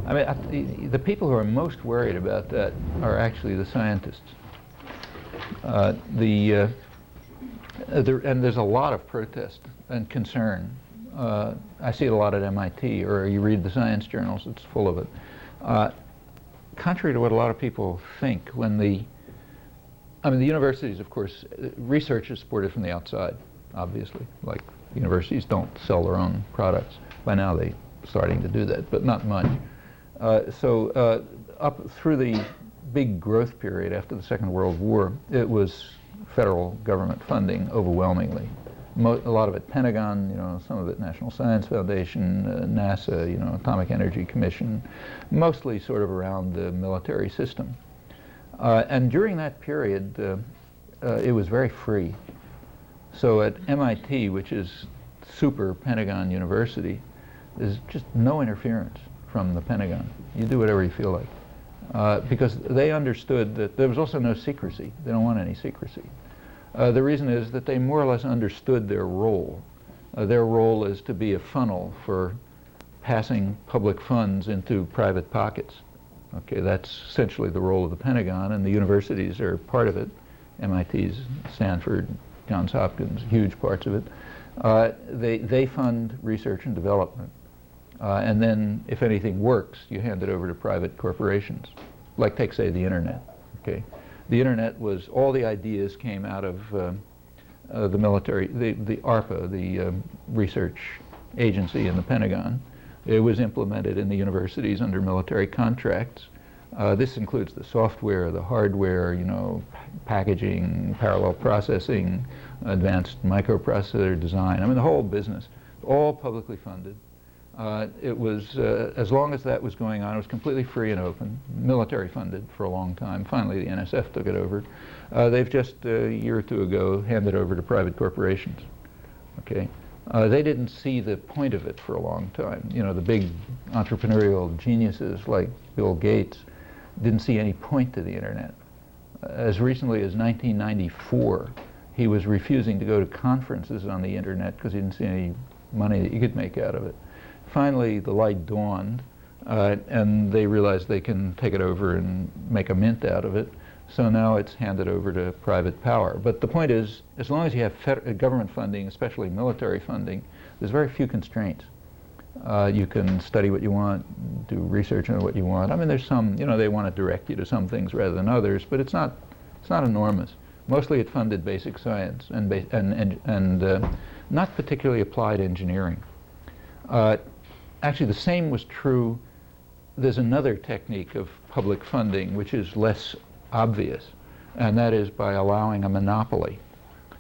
I mean, the people who are most worried about that are actually the scientists. And there's a lot of protest and concern. I see it a lot at MIT, or you read the science journals, it's full of it. Contrary to what a lot of people think, the universities, of course, research is supported from the outside, obviously. Like, universities don't sell their own products. By now they're starting to do that, but not much. Up through the big growth period after the Second World War, it was federal government funding overwhelmingly. A lot of it Pentagon, some of it National Science Foundation, NASA, Atomic Energy Commission, mostly sort of around the military system. And during that period, it was very free. So at MIT, which is super Pentagon university, there's just no interference from the Pentagon. You do whatever you feel like. Because they understood that there was also no secrecy. They don't want any secrecy. The reason is that they more or less understood their role. Their role is to be a funnel for passing public funds into private pockets. Okay, that's essentially the role of the Pentagon, and the universities are part of it. MIT's, Stanford, Johns Hopkins, huge parts of it. They fund research and development. And then, if anything works, you hand it over to private corporations. Like, take, say, the Internet. Okay, the Internet was, all the ideas came out of the military, the ARPA, the research agency in the Pentagon. It was implemented in the universities under military contracts. This includes the software, the hardware, packaging, parallel processing, advanced microprocessor design. I mean, the whole business, all publicly funded. It was, as long as that was going on, it was completely free and open, military funded for a long time. Finally, the NSF took it over. They've just, a year or two ago, handed over to private corporations. Okay. They didn't see the point of it for a long time. The big entrepreneurial geniuses like Bill Gates didn't see any point to the Internet. As recently as 1994, he was refusing to go to conferences on the Internet because he didn't see any money that you could make out of it. Finally, the light dawned, and they realized they can take it over and make a mint out of it. So now it's handed over to private power. But the point is, as long as you have government funding, especially military funding, there's very few constraints. You can study what you want, do research on what you want. I mean, there's some, they want to direct you to some things rather than others, but it's not enormous. Mostly it funded basic science and not particularly applied engineering. Actually, the same was true. There's another technique of public funding which is less obvious, and that is by allowing a monopoly.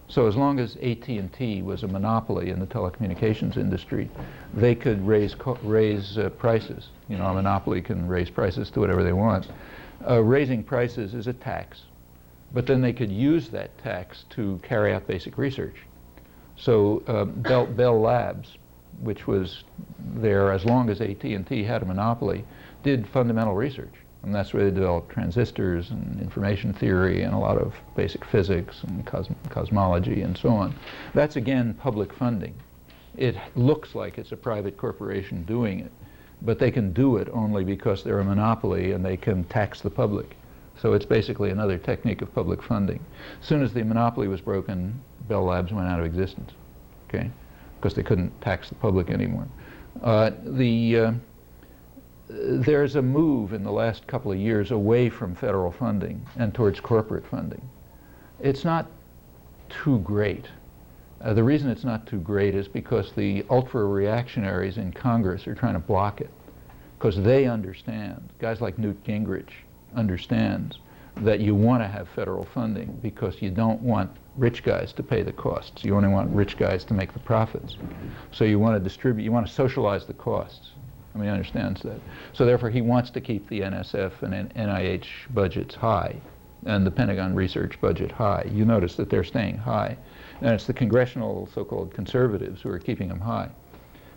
So as long as AT&T was a monopoly in the telecommunications industry, they could raise prices. A monopoly can raise prices to whatever they want. Raising prices is a tax, but then they could use that tax to carry out basic research. So Bell Labs, which was there as long as AT&T had a monopoly, did fundamental research. And that's where they developed transistors and information theory and a lot of basic physics and cosmology and so on. That's, again, public funding. It looks like it's a private corporation doing it, but they can do it only because they're a monopoly and they can tax the public. So it's basically another technique of public funding. As soon as the monopoly was broken, Bell Labs went out of existence, okay? Because they couldn't tax the public anymore. There's a move in the last couple of years away from federal funding and towards corporate funding. It's not too great. The reason it's not too great is because the ultra-reactionaries in Congress are trying to block it, because they understand, guys like Newt Gingrich understands that you want to have federal funding because you don't want rich guys to pay the costs. You only want rich guys to make the profits. So you want to distribute, you want to socialize the costs. I mean, he understands that. So therefore, he wants to keep the NSF and NIH budgets high and the Pentagon research budget high. You notice that they're staying high. And it's the congressional so-called conservatives who are keeping them high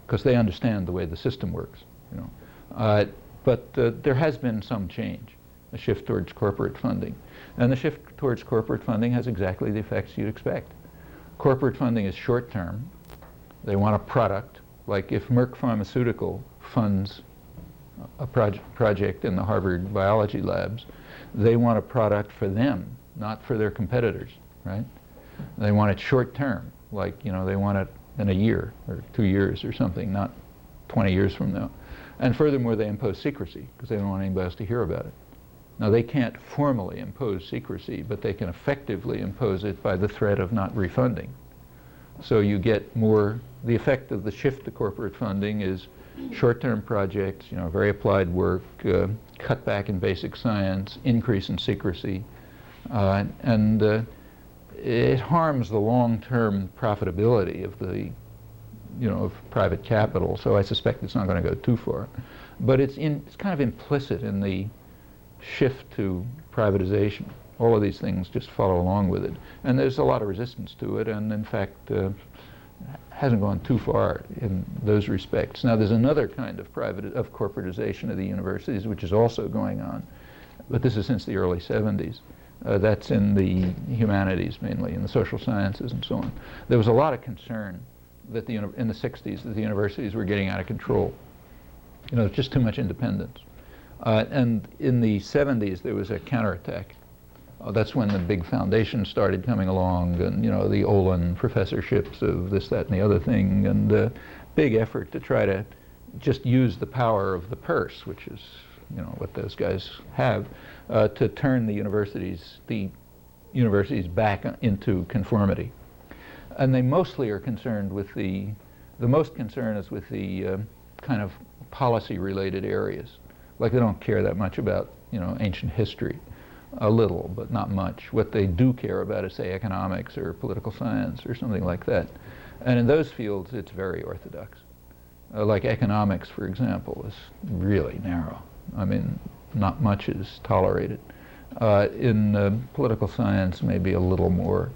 because they understand the way the system works. But there has been some change, a shift towards corporate funding. And the shift towards corporate funding has exactly the effects you'd expect. Corporate funding is short-term. They want a product. Like if Merck Pharmaceutical funds a project in the Harvard biology labs, they want a product for them, not for their competitors, right? They want it short term, like, you know, they want it in a year or 2 years or something, not 20 years from now. And furthermore, they impose secrecy because they don't want anybody else to hear about it. Now, they can't formally impose secrecy, but they can effectively impose it by the threat of not refunding. So you get more, the effect of the shift to corporate funding is short-term projects, you know, very applied work, cut back in basic science, increase in secrecy, and it harms the long-term profitability of the, you know, of private capital. So I suspect it's not going to go too far, but it's kind of implicit in the shift to privatization. All of these things just follow along with it, and there's a lot of resistance to it, and in fact hasn't gone too far in those respects. Now, there's another kind of corporatization of the universities which is also going on, but this is since the early 70s. That's in the humanities mainly, in the social sciences and so on. There was a lot of concern that in the 60s that the universities were getting out of control. You know, just too much independence. And in the 70s there was a counterattack. That's when the big foundations started coming along, and, you know, the Olin professorships of this, that, and the other thing, and a big effort to try to just use the power of the purse, which is, you know, what those guys have, to turn the universities back into conformity. And they mostly are concerned with the most concern is with the kind of policy-related areas. Like, they don't care that much about, you know, ancient history. A little, but not much. What they do care about is, say, economics or political science or something like that. And in those fields, it's very orthodox. Like economics, for example, is really narrow. I mean, not much is tolerated. In political science, maybe a little more.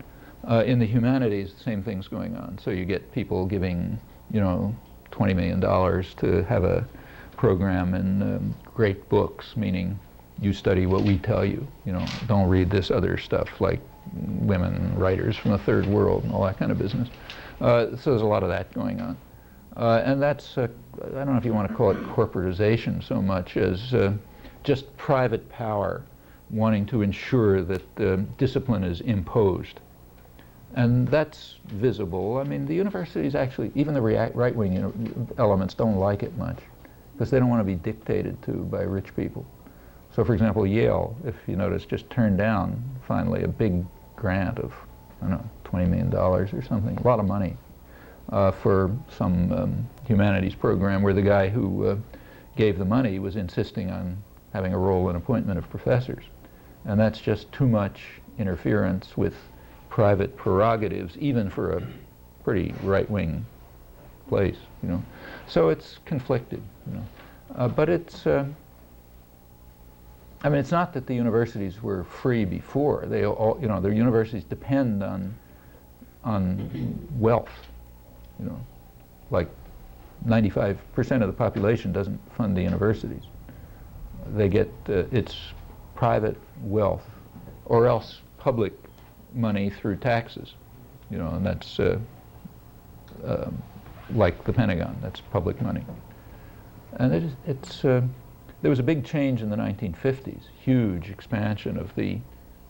In the humanities, the same thing's going on. So you get people giving, you know, $20 million to have a program in great books, meaning you study what we tell you. You know, don't read this other stuff like women writers from the third world and all that kind of business. So there's a lot of that going on. And that's, I don't know if you want to call it corporatization so much as just private power wanting to ensure that discipline is imposed. And that's visible. I mean, the universities actually, even the right-wing elements don't like it much because they don't want to be dictated to by rich people. So, for example, Yale, if you notice, just turned down finally a big grant of, I don't know, $20 million or something, a lot of money for some humanities program where the guy who gave the money was insisting on having a role in appointment of professors. And that's just too much interference with private prerogatives, even for a pretty right-wing place, you know. So it's conflicted, you know. But it's, I mean, it's not that the universities were free before. They all, you know, their universities depend on wealth. You know, like 95% of the population doesn't fund the universities. They get it's private wealth, or else public money through taxes. You know, and that's like the Pentagon. That's public money, and it's. There was a big change in the 1950s, huge expansion of the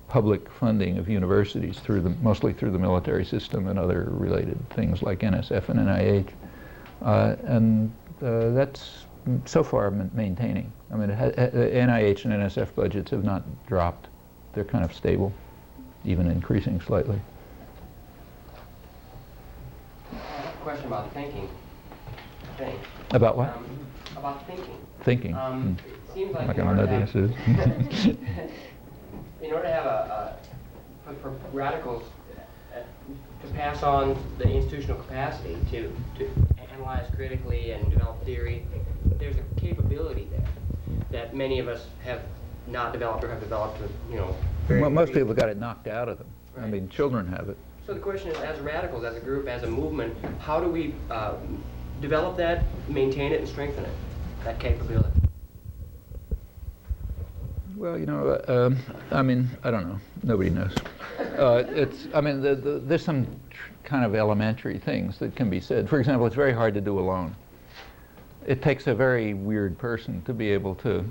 public funding of universities mostly through the military system and other related things like NSF and NIH. And that's so far maintaining. I mean, NIH and NSF budgets have not dropped. They're kind of stable, even increasing slightly. I have a question about thinking. About what? About thinking. Thinking. It seems like I don't know the answers. In order to have for radicals to pass on the institutional capacity to analyze critically and develop theory, there's a capability there that many of us have not developed or have developed to, you know, well, most people got it knocked out of them. Right. I mean, children have it. So the question is, as radicals, as a group, as a movement, how do we develop that, maintain it, and strengthen it, that capability? Well, you know, I mean, I don't know. Nobody knows. I mean, there's some kind of elementary things that can be said. For example, it's very hard to do alone. it takes a very weird person to be able to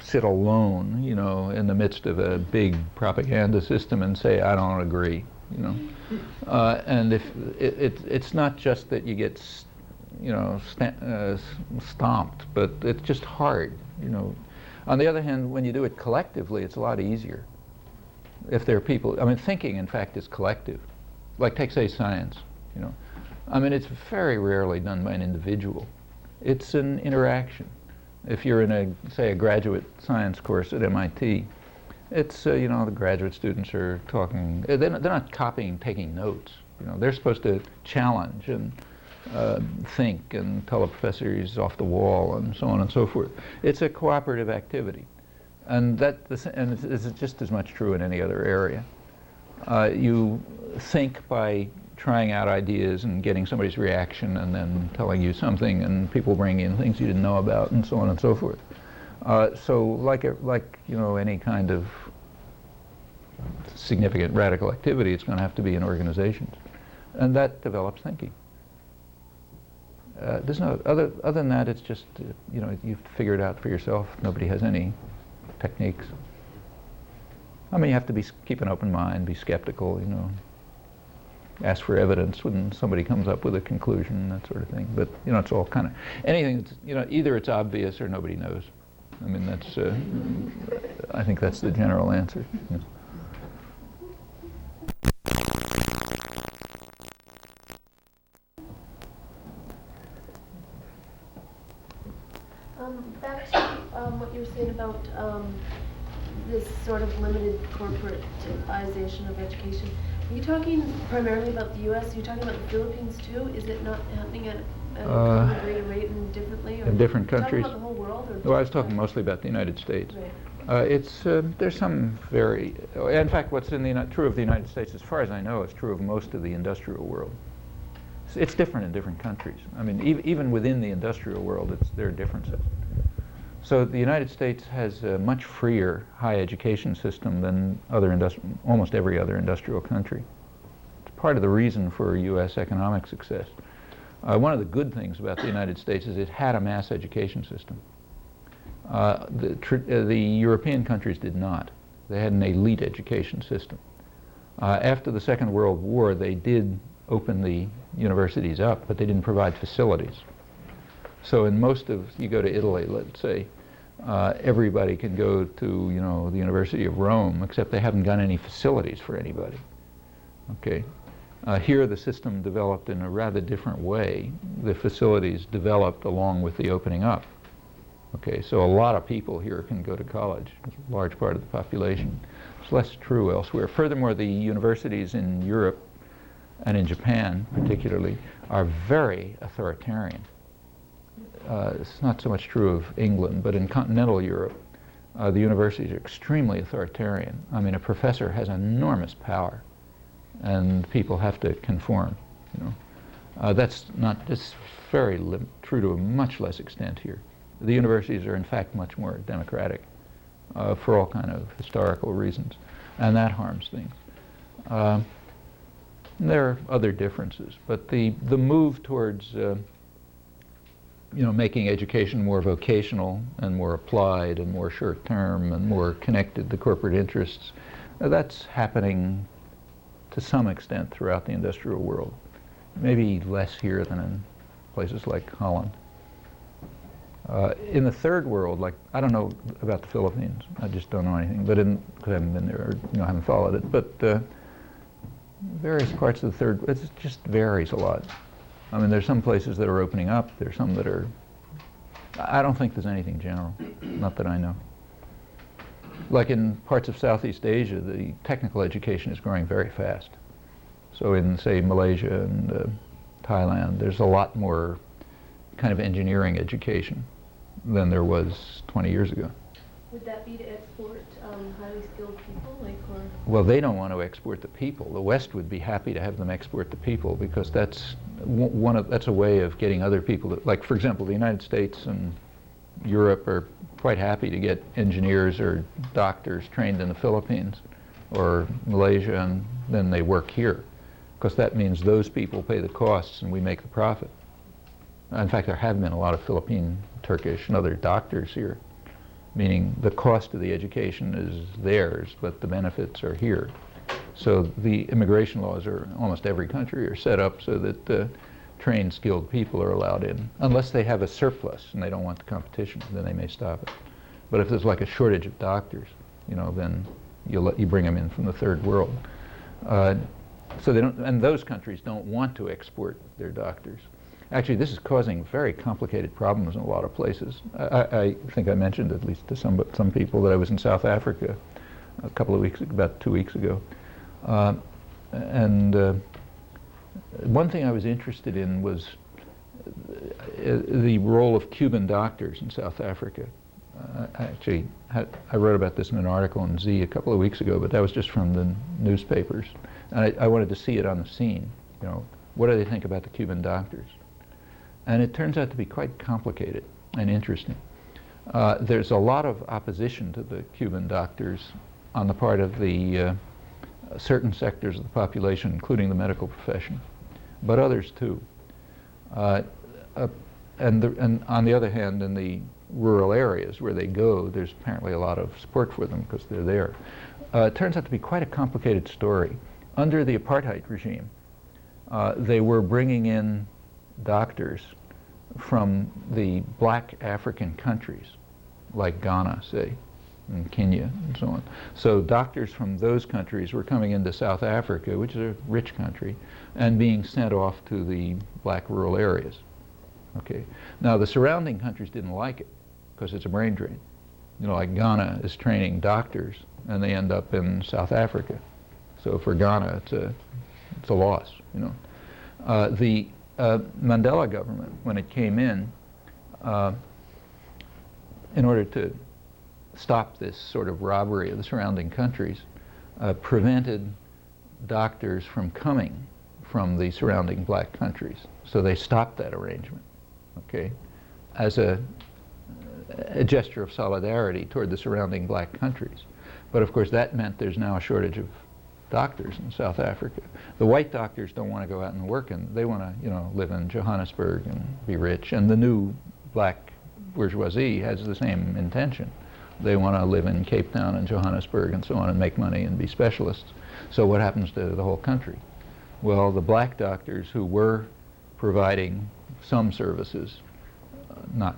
sit alone, you know, in the midst of a big propaganda system and say, I don't agree, you know. And if it's not just that you get, you know, stomped, but it's just hard, you know. On the other hand, when you do it collectively, it's a lot easier. If there are people, I mean, thinking, in fact, is collective. Like, take, say, science, you know. I mean, it's very rarely done by an individual. It's an interaction. If you're in a, say, a graduate science course at MIT, it's, you know, the graduate students are talking, they're not copying, taking notes. You know, they're supposed to challenge and think and tell a professor he's off the wall and so on and so forth. It's a cooperative activity. And it's just as much true in any other area. You think by trying out ideas and getting somebody's reaction and then telling you something, and people bring in things you didn't know about and so on and so forth. So like you know, any kind of significant radical activity, it's going to have to be in organizations. And that develops thinking. There's no other than that. It's just you know, you have to figure it out for yourself. Nobody has any techniques. I mean, you have to keep an open mind, be skeptical, you know, ask for evidence when somebody comes up with a conclusion, that sort of thing. But you know, it's all kind of anything that's, you know, either it's obvious or nobody knows. I mean, that's I think that's the general answer. Yeah. Back to what you were saying about this sort of limited corporatization of education. Are you talking primarily about the U.S.? Are you talking about the Philippines too? Is it not happening at a greater rate and differently? Or in different countries? Talking about the whole world? Or well, I was talking mostly about the United States. Right. There's some in fact, what's true of the United States, as far as I know, is true of most of the industrial world. It's different in different countries. I mean, even within the industrial world, there are differences. So the United States has a much freer higher education system than almost every other industrial country. It's part of the reason for U.S. economic success. One of the good things about the United States is it had a mass education system. The European countries did not. They had an elite education system. After the Second World War, they did open the universities up, but they didn't provide facilities. So in you go to Italy, let's say, everybody can go to, you know, the University of Rome, except they haven't got any facilities for anybody. Okay. Here the system developed in a rather different way. The facilities developed along with the opening up. Okay, so a lot of people here can go to college, a large part of the population. It's less true elsewhere. Furthermore, the universities in Europe and in Japan particularly are very authoritarian. It's not so much true of England, but in continental Europe, the universities are extremely authoritarian. I mean, a professor has enormous power, and people have to conform. You know, that's very true to a much less extent here. The universities are, in fact, much more democratic for all kind of historical reasons, and that harms things. There are other differences, but the move towards you know, making education more vocational and more applied and more short-term and more connected to corporate interests, that's happening to some extent throughout the industrial world. Maybe less here than in places like Holland. In the third world, like, I don't know about the Philippines, I just don't know anything, but because I haven't been there or, you know, haven't followed it, but various parts of the third, it just varies a lot. I mean, there's some places that are opening up, there's some that are, I don't think there's anything general, not that I know. Like in parts of Southeast Asia, the technical education is growing very fast. So in, say, Malaysia and Thailand, there's a lot more kind of engineering education than there was 20 years ago. Would that be to export highly skilled people, like, or? Well, they don't want to export the people. The West would be happy to have them export the people because that's that's a way of getting other people to, like, for example, the United States and Europe are quite happy to get engineers or doctors trained in the Philippines or Malaysia, and then they work here, because that means those people pay the costs and we make the profit. In fact, there have been a lot of Philippine, Turkish, and other doctors here, meaning the cost of the education is theirs, but the benefits are here. So the immigration laws are almost every country are set up so that trained, skilled people are allowed in, unless they have a surplus and they don't want the competition, then they may stop it. But if there's like a shortage of doctors, you know, then you bring them in from the third world. So they don't, and those countries don't want to export their doctors. Actually, this is causing very complicated problems in a lot of places. I think I mentioned, at least to some people, that I was in South Africa a couple of weeks, about 2 weeks ago. One thing I was interested in was the role of Cuban doctors in South Africa. I wrote about this in an article in Z a couple of weeks ago, but that was just from the newspapers. And I wanted to see it on the scene. You know, what do they think about the Cuban doctors? And it turns out to be quite complicated and interesting. There's a lot of opposition to the Cuban doctors on the part of the certain sectors of the population, including the medical profession, but others too. And on the other hand, in the rural areas where they go, there's apparently a lot of support for them because they're there. It turns out to be quite a complicated story. Under the apartheid regime, they were bringing in doctors from the black African countries, like Ghana, say, and Kenya, and so on. So doctors from those countries were coming into South Africa, which is a rich country, and being sent off to the black rural areas. Okay. Now, the surrounding countries didn't like it, because it's a brain drain. You know, like Ghana is training doctors, and they end up in South Africa. So for Ghana, it's a loss, you know. The Mandela government, when it came in order to stop this sort of robbery of the surrounding countries, prevented doctors from coming from the surrounding black countries. So they stopped that arrangement, okay, as a gesture of solidarity toward the surrounding black countries. But of course that meant there's now a shortage of doctors in South Africa. The white doctors don't want to go out and work, and they want to, you know, live in Johannesburg and be rich. And the new black bourgeoisie has the same intention. They want to live in Cape Town and Johannesburg and so on and make money and be specialists. So what happens to the whole country? Well, the black doctors who were providing some services, not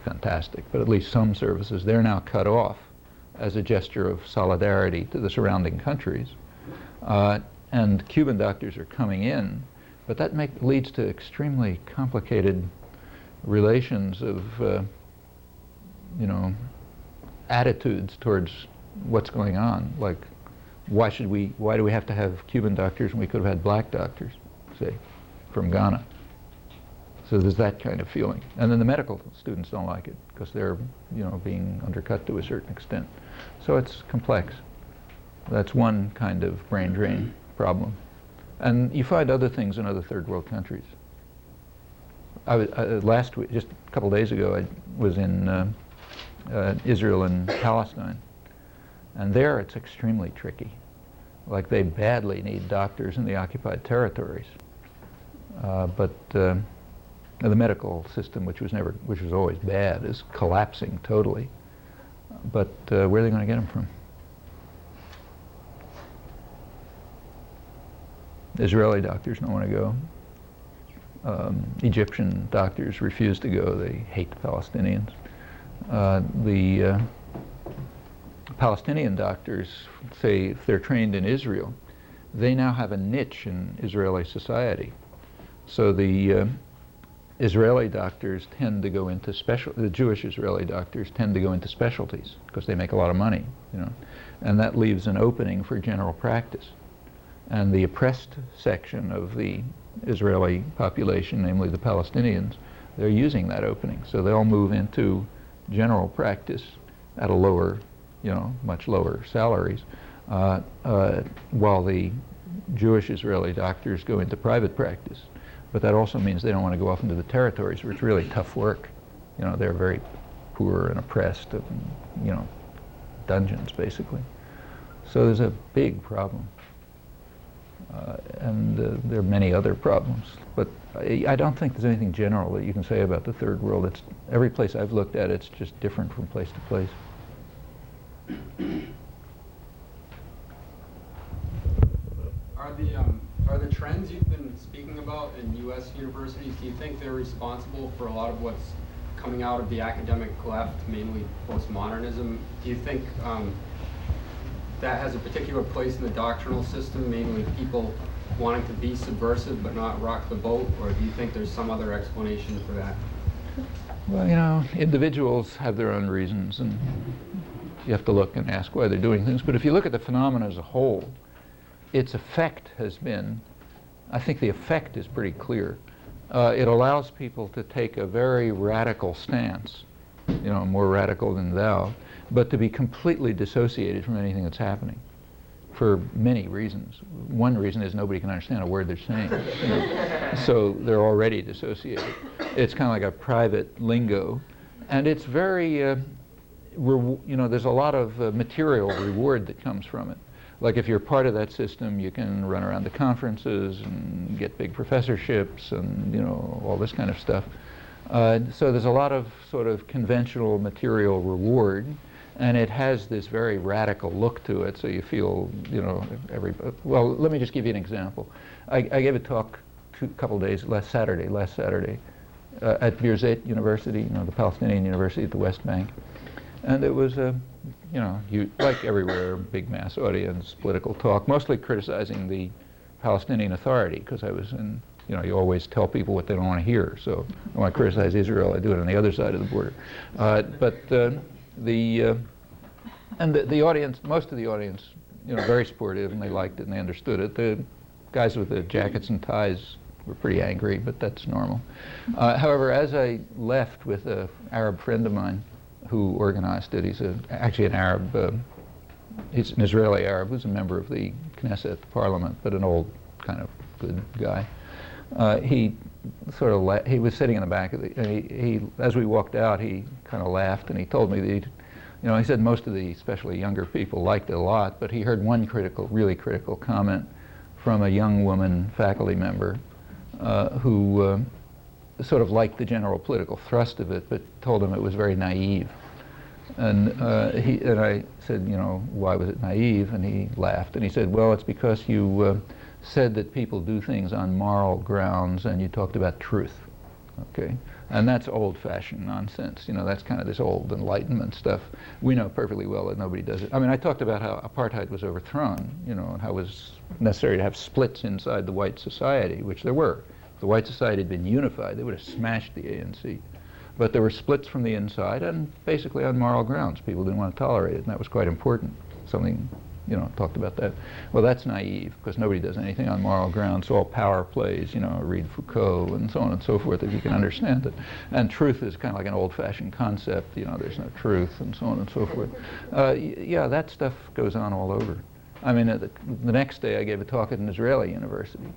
fantastic, but at least some services, they're now cut off as a gesture of solidarity to the surrounding countries. And Cuban doctors are coming in, but that leads to extremely complicated relations of, you know, attitudes towards what's going on. Like, why do we have to have Cuban doctors when we could have had black doctors, say, from Ghana? So there's that kind of feeling. And then the medical students don't like it because they're, you know, being undercut to a certain extent. So it's complex. That's one kind of brain drain problem. And you find other things in other third world countries. Last week, just a couple days ago, I was in Israel and Palestine. And there it's extremely tricky. Like, they badly need doctors in the occupied territories. But the medical system, which was always bad, is collapsing totally. But where are they going to get them from? Israeli doctors don't want to go. Egyptian doctors refuse to go. They hate the Palestinians. The Palestinian doctors say if they're trained in Israel, they now have a niche in Israeli society. So the Israeli doctors tend to go into the Jewish Israeli doctors tend to go into specialties because they make a lot of money, you know, and that leaves an opening for general practice. And the oppressed section of the Israeli population, namely the Palestinians, they're using that opening. So they all move into general practice at a lower, you know, much lower salaries, while the Jewish Israeli doctors go into private practice. But that also means they don't want to go off into the territories where it's really tough work. You know, they're very poor and oppressed, and, you know, dungeons basically. So there's a big problem. And there are many other problems. But I don't think there's anything general that you can say about the third world. It's, every place I've looked at, it's just different from place to place. Are the trends you've been speaking about in U.S. universities, do you think they're responsible for a lot of what's coming out of the academic left, mainly postmodernism? Do you think that has a particular place in the doctrinal system, mainly people wanting to be subversive but not rock the boat, or do you think there's some other explanation for that? Well, you know, individuals have their own reasons, and you have to look and ask why they're doing things. But if you look at the phenomenon as a whole, its effect has been, I think the effect is pretty clear. It allows people to take a very radical stance, you know, more radical than thou, but to be completely dissociated from anything that's happening for many reasons. One reason is nobody can understand a word they're saying, you know? So they're already dissociated. It's kind of like a private lingo, and it's very, you know, there's a lot of material reward that comes from it. Like if you're part of that system, you can run around to conferences and get big professorships and, you know, all this kind of stuff. So there's a lot of sort of conventional material reward, and it has this very radical look to it, so you feel, you know, well, let me just give you an example. I gave a talk a couple days, last Saturday, at Birzeit University, you know, the Palestinian university at the West Bank. And it was a, you know, like everywhere, big mass audience, political talk, mostly criticizing the Palestinian Authority, because I was in, you know, you always tell people what they don't want to hear. So I want to criticize Israel, I do it on the other side of the border. The audience, most of the audience, you know, very supportive, and they liked it and they understood it. The guys with the jackets and ties were pretty angry, but that's normal. However, as I left with an Arab friend of mine who organized it, he's actually an Arab, he's an Israeli Arab who's a member of the Knesset, the parliament, but an old kind of good guy. He sort of he was sitting in the back of the, and he as we walked out, he kind of laughed and he told me that you know, he said most of the, especially younger people, liked it a lot, but he heard one really critical comment from a young woman faculty member who sort of liked the general political thrust of it, but told him it was very naive. And I said, you know, why was it naive? And he laughed and he said, well, it's because you said that people do things on moral grounds, and you talked about truth, okay? And that's old-fashioned nonsense. You know, that's kind of this old Enlightenment stuff. We know perfectly well that nobody does it. I mean, I talked about how apartheid was overthrown, you know, and how it was necessary to have splits inside the white society, which there were. If the white society had been unified, they would have smashed the ANC. But there were splits from the inside, and basically on moral grounds. People didn't want to tolerate it, and that was quite important. Something, you know, talked about that. Well, that's naive, because nobody does anything on moral grounds. All power plays, you know, read Foucault and so on and so forth, if you can understand it. And truth is kind of like an old-fashioned concept, you know, there's no truth, and so on and so forth. Yeah, that stuff goes on all over. I mean, the next day I gave a talk at an Israeli university,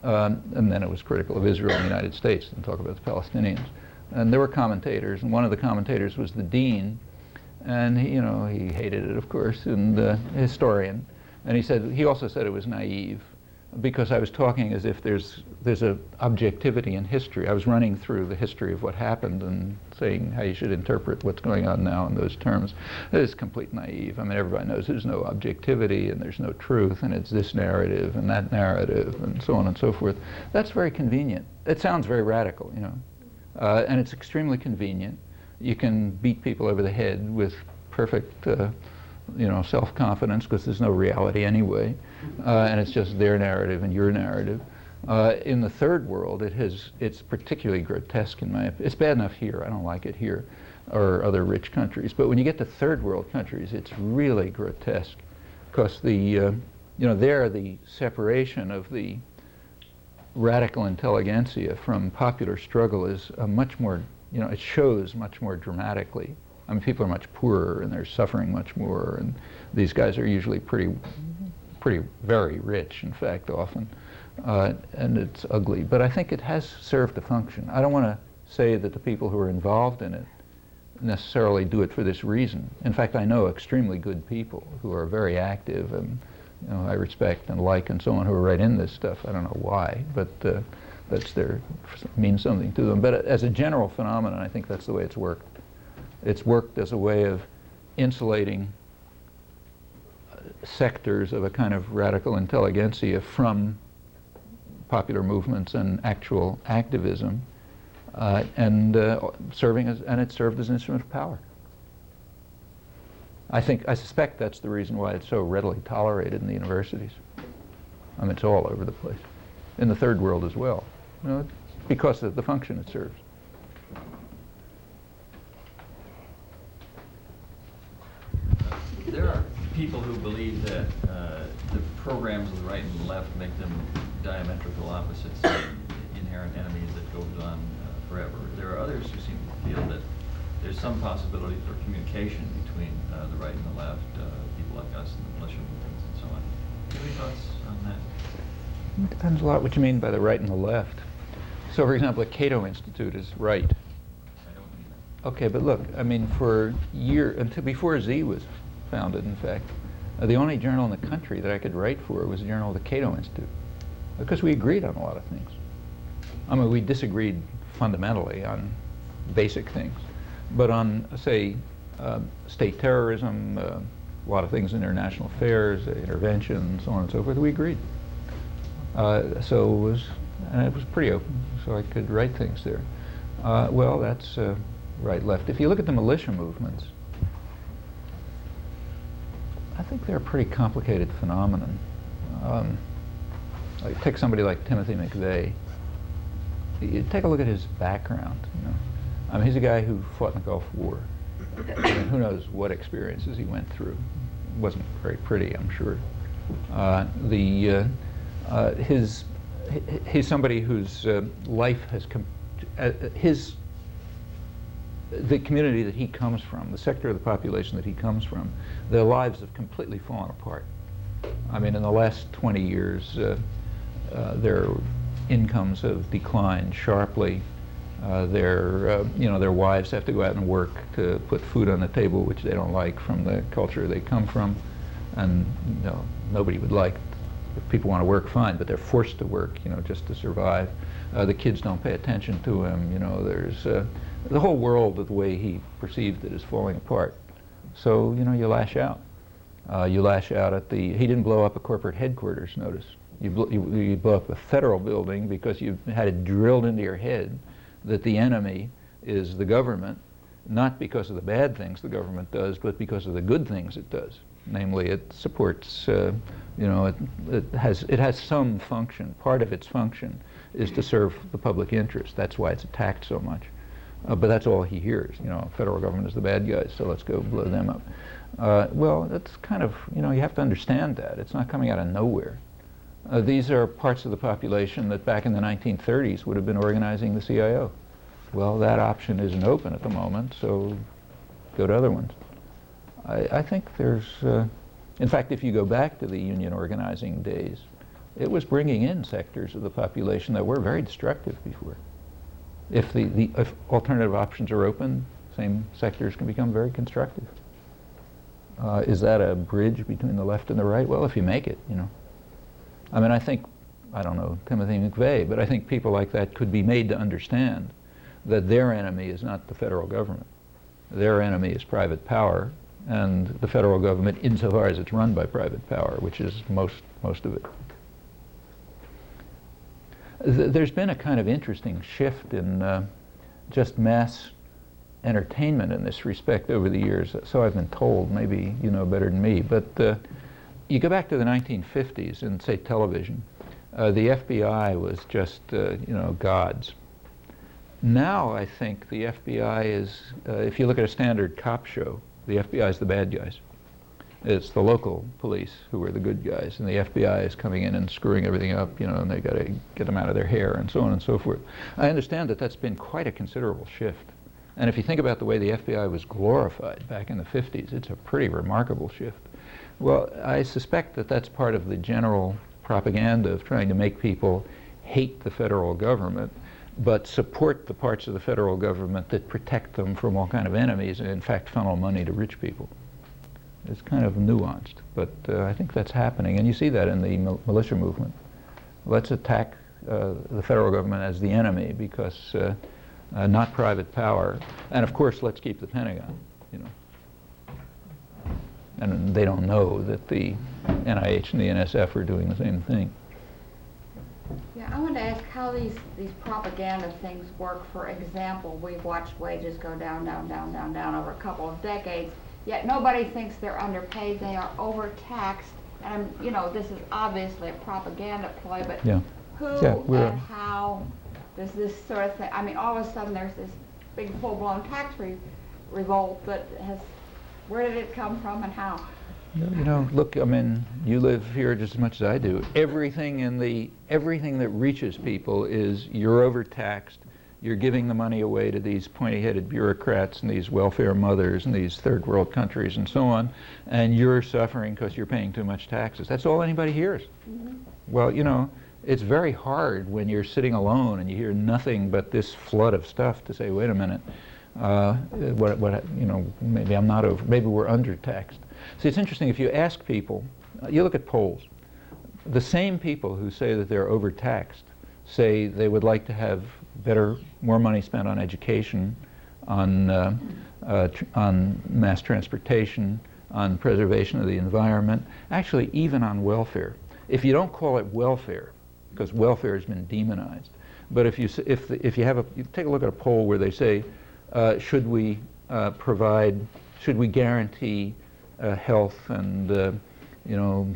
and then it was critical of Israel and the United States, and talk about the Palestinians. And there were commentators, and one of the commentators was the dean, and he, you know, he hated it, of course, and a historian. And he said, he also said it was naive, because I was talking as if there's a objectivity in history. I was running through the history of what happened and saying how you should interpret what's going on now in those terms. It is complete naive. I mean, everybody knows there's no objectivity and there's no truth, and it's this narrative and that narrative and so on and so forth. That's very convenient. It sounds very radical, you know, and it's extremely convenient. You can beat people over the head with perfect, you know, self-confidence, because there's no reality anyway, and it's just their narrative and your narrative. In the third world, it's particularly grotesque in my opinion. It's bad enough here. I don't like it here, or other rich countries. But when you get to third world countries, it's really grotesque, because the, you know, there the separation of the radical intelligentsia from popular struggle is a much more, you know, it shows much more dramatically. I mean, people are much poorer and they're suffering much more, and these guys are usually very rich, in fact, often, and it's ugly. But I think it has served a function. I don't want to say that the people who are involved in it necessarily do it for this reason. In fact, I know extremely good people who are very active and I respect and like and so on, who are right in this stuff. I don't know why, but that's means something to them. But as a general phenomenon, I think that's the way it's worked. It's worked as a way of insulating sectors of a kind of radical intelligentsia from popular movements and actual activism, and it served as an instrument of power. I suspect that's the reason why it's so readily tolerated in the universities. I mean, it's all over the place, in the third world as well, because of the function it serves. There are people who believe that the programs of the right and the left make them diametrical opposites, inherent enemies that goes on forever. There are others who seem to feel that there's some possibility for communication between the right and the left, people like us and the militia movements and so on. Do you have any thoughts on that? It depends a lot what you mean by the right and the left. So, for example, the Cato Institute is right. I don't mean that. Okay, but look, I mean, for years, until before Z was founded, in fact, the only journal in the country that I could write for was the Journal of the Cato Institute, because we agreed on a lot of things. I mean, we disagreed fundamentally on basic things, but on, say, state terrorism, a lot of things in international affairs, intervention, so on and so forth, we agreed. So it was pretty open, so I could write things there. Well, that's right, left. If you look at the militia movements, I think they're a pretty complicated phenomenon. Take somebody like Timothy McVeigh. You take a look at his background. I mean, he's a guy who fought in the Gulf War. I mean, who knows what experiences he went through. It wasn't very pretty, I'm sure. He's somebody whose life has the community that he comes from, the sector of the population that he comes from, their lives have completely fallen apart. I mean, in the last 20 years, their incomes have declined sharply. Their wives have to go out and work to put food on the table, which they don't like from the culture they come from, and nobody would like. If people want to work, fine, but they're forced to work, just to survive. The kids don't pay attention to him. There's the whole world of the way he perceived it is falling apart. So you lash out. You lash out at the. He didn't blow up a corporate headquarters. Notice you blow up a federal building because you had it drilled into your head that the enemy is the government, not because of the bad things the government does, but because of the good things it does. Namely, it supports. It has some function. Part of its function is to serve the public interest. That's why it's attacked so much. But that's all he hears. Federal government is the bad guys, so let's go blow them up. Well, that's kind of, you have to understand that. It's not coming out of nowhere. These are parts of the population that back in the 1930s would have been organizing the CIO. Well, that option isn't open at the moment, so go to other ones. I think there's, in fact, if you go back to the union organizing days, it was bringing in sectors of the population that were very destructive before. If if alternative options are open, same sectors can become very constructive. Is that a bridge between the left and the right? Well, if you make it, I mean, I don't know Timothy McVeigh, but I think people like that could be made to understand that their enemy is not the federal government. Their enemy is private power, and the federal government, insofar as it's run by private power, which is most of it. There's been a kind of interesting shift in just mass entertainment in this respect over the years. So I've been told, maybe you know better than me, but you go back to the 1950s and say television, the FBI was just, gods. Now I think the FBI is, if you look at a standard cop show, the FBI is the bad guys. It's the local police who are the good guys, and the FBI is coming in and screwing everything up, and they got to get them out of their hair and so on and so forth. I understand that that's been quite a considerable shift. And if you think about the way the FBI was glorified back in the 50s, it's a pretty remarkable shift. Well, I suspect that that's part of the general propaganda of trying to make people hate the federal government, but support the parts of the federal government that protect them from all kind of enemies and in fact funnel money to rich people. It's kind of nuanced, but I think that's happening, and you see that in the militia movement. Let's attack the federal government as the enemy because not private power, and of course let's keep the Pentagon, you know. And they don't know that the NIH and the NSF are doing the same thing. Yeah, I want to ask how these propaganda things work. For example, we've watched wages go down, down, down, down, down over a couple of decades, yet nobody thinks they're underpaid, they are overtaxed. And, you know, this is obviously a propaganda ploy, but Yeah. who Yeah, and how does this sort of thing, I mean, all of a sudden there's this big full-blown tax revolt that has, where did it come from and how? You know, look, I mean, you live here just as much as I do. Everything that reaches people is you're overtaxed, you're giving the money away to these pointy-headed bureaucrats and these welfare mothers and these third world countries and so on, and you're suffering because you're paying too much taxes. That's all anybody hears. Mm-hmm. Well, you know, it's very hard when you're sitting alone and you hear nothing but this flood of stuff to say, wait a minute, you know, maybe I'm not over, maybe we're undertaxed. See, it's interesting, if you ask people, you look at polls, the same people who say that they're overtaxed say they would like to have more money spent on education, on mass transportation, on preservation of the environment, actually even on welfare. If you don't call it welfare, because welfare has been demonized, but if you take a look at a poll where they say, should we guarantee health and you know,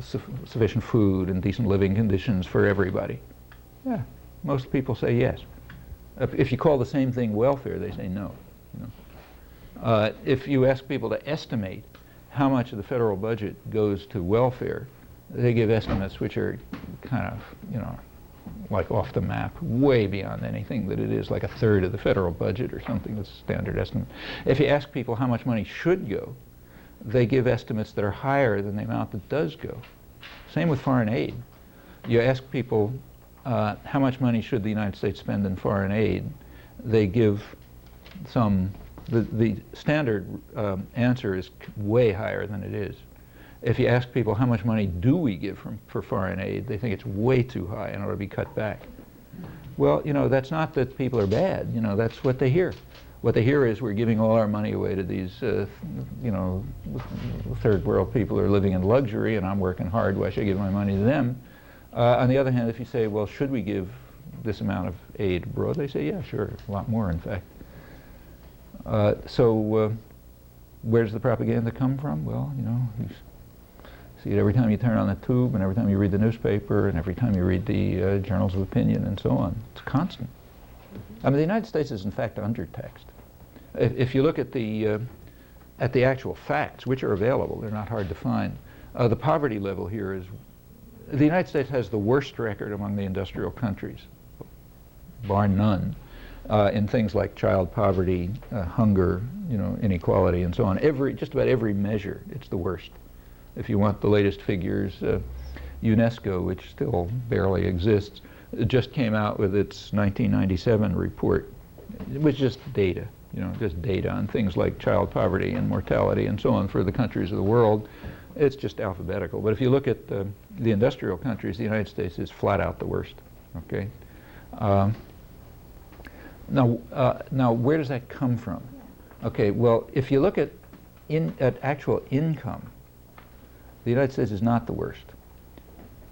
sufficient food and decent living conditions for everybody? Yeah, most people say yes. If you call the same thing welfare, they say no. You know? If you ask people to estimate how much of the federal budget goes to welfare, they give estimates which are kind of, you know, like off the map, way beyond anything that it is, like a third of the federal budget or something. That's a standard estimate. If you ask people how much money should go, they give estimates that are higher than the amount that does go. Same with foreign aid. You ask people how much money should the United States spend in foreign aid, they give the standard answer is way higher than it is. If you ask people how much money do we give for foreign aid, they think it's way too high and ought to be cut back. Well, you know, that's not that people are bad. You know, that's what they hear. What they hear is we're giving all our money away to these, you know, third world people who are living in luxury, and I'm working hard. Why should I give my money to them? On the other hand, if you say, well, should we give this amount of aid abroad? They say, yeah, sure, a lot more, in fact. So where does the propaganda come from? Well, you know, you see it every time you turn on the tube, and every time you read the newspaper, and every time you read the journals of opinion, and so on. It's constant. I mean, the United States is, in fact, undertaxed. If you look at the actual facts, which are available, they're not hard to find. The poverty level here is, the United States has the worst record among the industrial countries, bar none, in things like child poverty, hunger, you know, inequality, and so on. Just about every measure, it's the worst. If you want the latest figures, UNESCO, which still barely exists, just came out with its 1997 report, which is just data, you know, just data on things like child poverty and mortality and so on for the countries of the world. It's just alphabetical. But if you look at the industrial countries, the United States is flat out the worst. Okay. Now, where does that come from? Okay. Well, if you look at actual income, the United States is not the worst.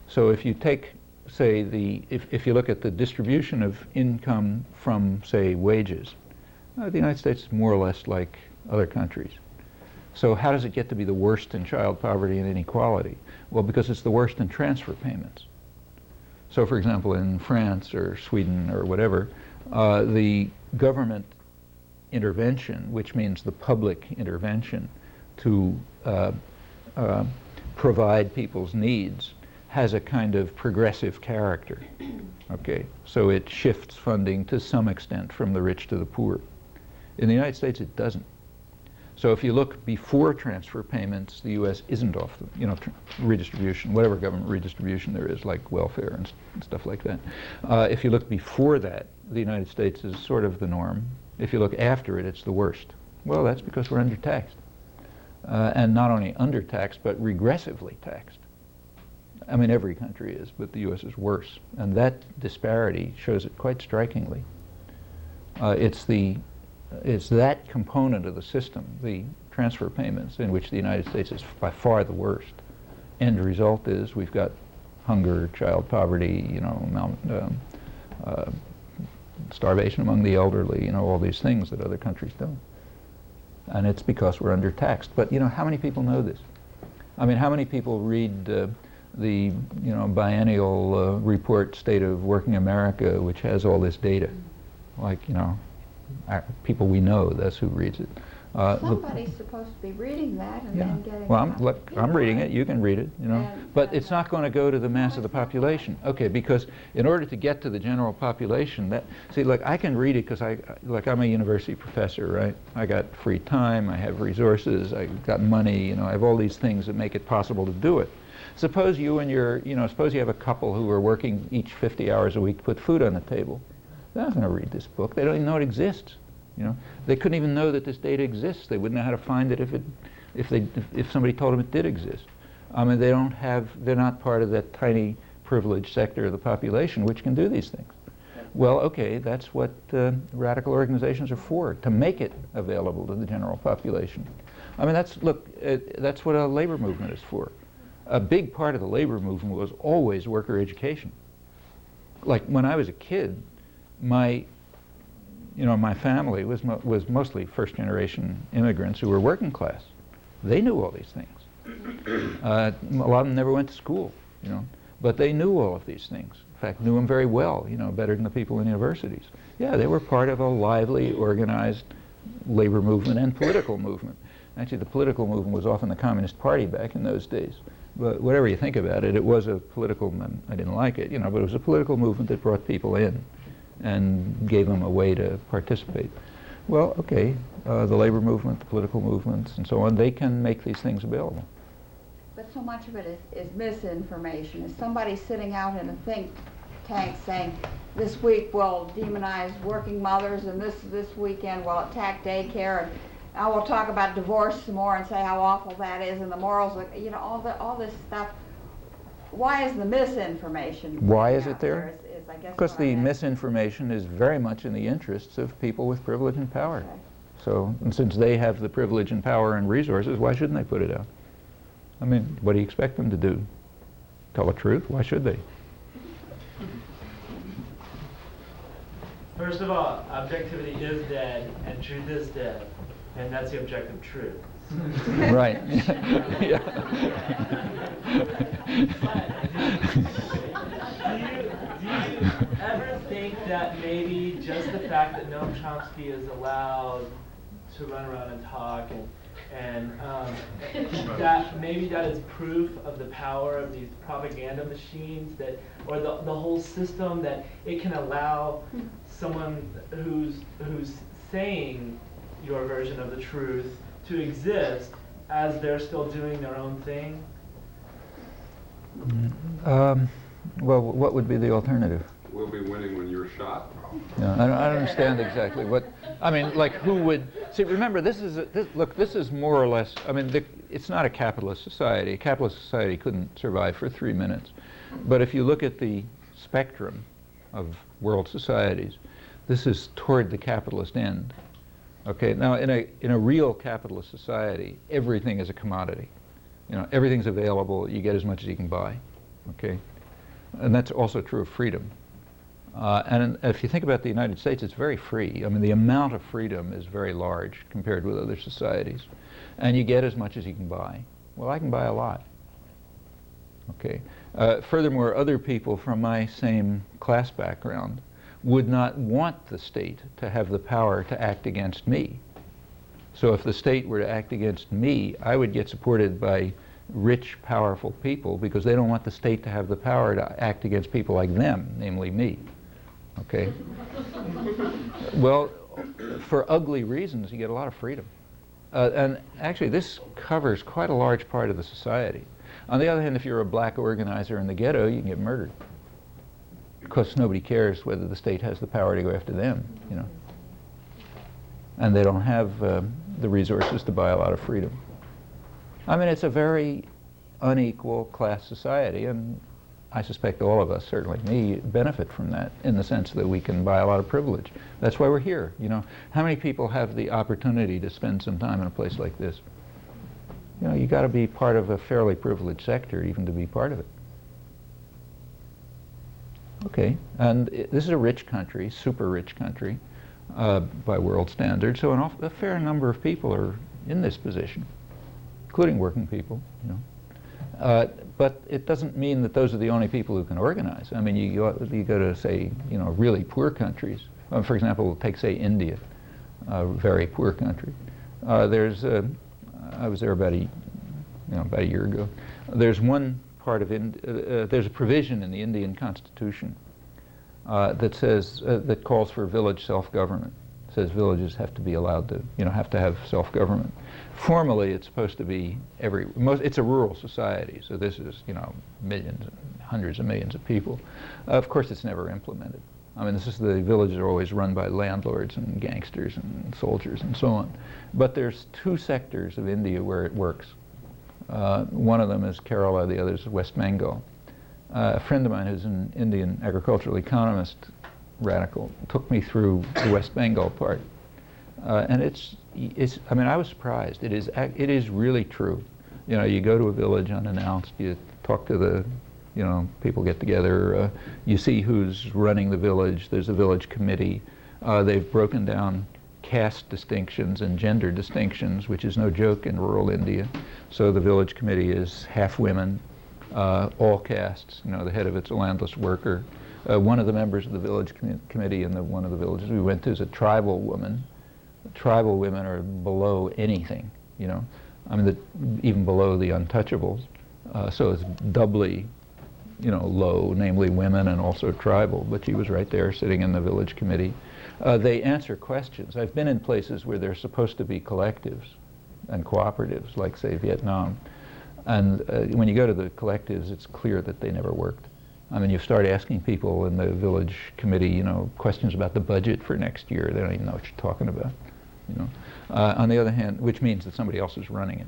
So if you take, say, if you look at the distribution of income from, say, wages, the United States is more or less like other countries. So how does it get to be the worst in child poverty and inequality? Well, because it's the worst in transfer payments. So, for example, in France or Sweden or whatever, the government intervention, which means the public intervention to provide people's needs, has a kind of progressive character. Okay, so it shifts funding to some extent from the rich to the poor. In the United States, it doesn't. So if you look before transfer payments, the U.S. isn't off the, you know, redistribution, whatever government redistribution there is, like welfare and stuff like that. If you look before that, the United States is sort of the norm. If you look after it, it's the worst. Well, that's because we're undertaxed. and not only undertaxed, but regressively taxed. I mean, every country is, but the U.S. is worse. And that disparity shows it quite strikingly. It's that component of the system, the transfer payments, in which the United States is by far the worst. End result is we've got hunger, child poverty, you know, starvation among the elderly, you know, all these things that other countries don't. And it's because we're undertaxed. But, you know, how many people know this? I mean, how many people read the, you know, biennial report, State of Working America, which has all this data? Like, you know, people we know, that's who reads it. Somebody's supposed to be reading that and then getting... Well, I'm reading it, you can read it, you know. But it's not going to go to the mass of the population. Okay, because in order to get to the general population, that, see, like, I can read it because I'm a university professor, right? I got free time, I have resources, I got money, you know, I have all these things that make it possible to do it. Suppose you and suppose you have a couple who are working each 50 hours a week to put food on the table. They're not going to read this book. They don't even know it exists. You know, they couldn't even know that this data exists. They wouldn't know how to find it if somebody told them it did exist. I mean, they're not part of that tiny privileged sector of the population which can do these things. Well, okay, that's what radical organizations are for, to make it available to the general population. I mean, that's what a labor movement is for. A big part of the labor movement was always worker education. Like when I was a kid, my family was mostly first-generation immigrants who were working class. They knew all these things. A lot of them never went to school, you know, but they knew all of these things. In fact, knew them very well, you know, better than the people in universities. Yeah, they were part of a lively, organized labor movement and political movement. Actually, the political movement was often the Communist Party back in those days. But whatever you think about it, it was a political, I didn't like it, you know, but it was a political movement that brought people in and gave them a way to participate. Well, okay, the labor movement, the political movements, and so on, they can make these things available. But so much of it is misinformation. Is somebody sitting out in a think tank saying, this week we'll demonize working mothers, and this weekend we'll attack daycare, and I will talk about divorce some more and say how awful that is, and the morals, you know, all this stuff. Why is the misinformation? Why is it there? I guess because the misinformation is very much in the interests of people with privilege and power. Okay. So, and since they have the privilege and power and resources, why shouldn't they put it out? I mean, what do you expect them to do? Tell the truth? Why should they? First of all, objectivity is dead and truth is dead, and that's the objective truth. Right. Yeah. Do you ever think that maybe just the fact that Noam Chomsky is allowed to run around and talk and that maybe that is proof of the power of these propaganda machines, that, or the whole system, that it can allow someone who's saying your version of the truth to exist as they're still doing their own thing? Well, what would be the alternative? We'll be winning when you're shot. Yeah, I don't understand exactly what. I mean, like, who would see? Remember, this is more or less. I mean, it's not a capitalist society. A capitalist society couldn't survive for 3 minutes. But if you look at the spectrum of world societies, this is toward the capitalist end. Okay. Now, in a real capitalist society, everything is a commodity. You know, everything's available. You get as much as you can buy. Okay. And that's also true of freedom. And if you think about the United States, it's very free. I mean, the amount of freedom is very large compared with other societies. And you get as much as you can buy. Well, I can buy a lot. Okay. Furthermore, other people from my same class background would not want the state to have the power to act against me. So if the state were to act against me, I would get supported by rich, powerful people because they don't want the state to have the power to act against people like them, namely me. Okay? Well, for ugly reasons, you get a lot of freedom. And actually, this covers quite a large part of the society. On the other hand, if you're a black organizer in the ghetto, you can get murdered because nobody cares whether the state has the power to go after them, you know. And they don't have the resources to buy a lot of freedom. I mean, it's a very unequal class society, and I suspect all of us, certainly me, benefit from that in the sense that we can buy a lot of privilege. That's why we're here. You know, how many people have the opportunity to spend some time in a place like this? You know, you got to be part of a fairly privileged sector even to be part of it. Okay, and this is a rich country, super rich country by world standards, so a fair number of people are in this position, including working people, you know. But it doesn't mean that those are the only people who can organize. I mean, you go to, say, you know, really poor countries. For example, take, say, India, a very poor country. I was there about a year ago. There's one part of there's a provision in the Indian Constitution that says that calls for village self-government. It says villages have to be allowed to, you know, have to have self-government. Formally, it's supposed to be it's a rural society, so this is, you know, millions, hundreds of millions of people. Of course, it's never implemented. I mean, the villages are always run by landlords and gangsters and soldiers and so on. But there's two sectors of India where it works. One of them is Kerala, the other is West Bengal. A friend of mine who's an Indian agricultural economist, radical, took me through the West Bengal part. And I mean, I was surprised. It is really true. You know, you go to a village unannounced, you talk to the, you know, people get together, you see who's running the village, there's a village committee. They've broken down caste distinctions and gender distinctions, which is no joke in rural India. So the village committee is half women, all castes. You know, the head of it's a landless worker. One of the members of the village committee in one of the villages we went to is a tribal woman. Tribal women are below anything, you know. I mean, even below the untouchables. So it's doubly, you know, low, namely women and also tribal. But she was right there sitting in the village committee. They answer questions. I've been in places where they're supposed to be collectives and cooperatives, like, say, Vietnam. And when you go to the collectives, it's clear that they never worked. I mean, you start asking people in the village committee, you know, questions about the budget for next year. They don't even know what you're talking about, you know. On the other hand, which means that somebody else is running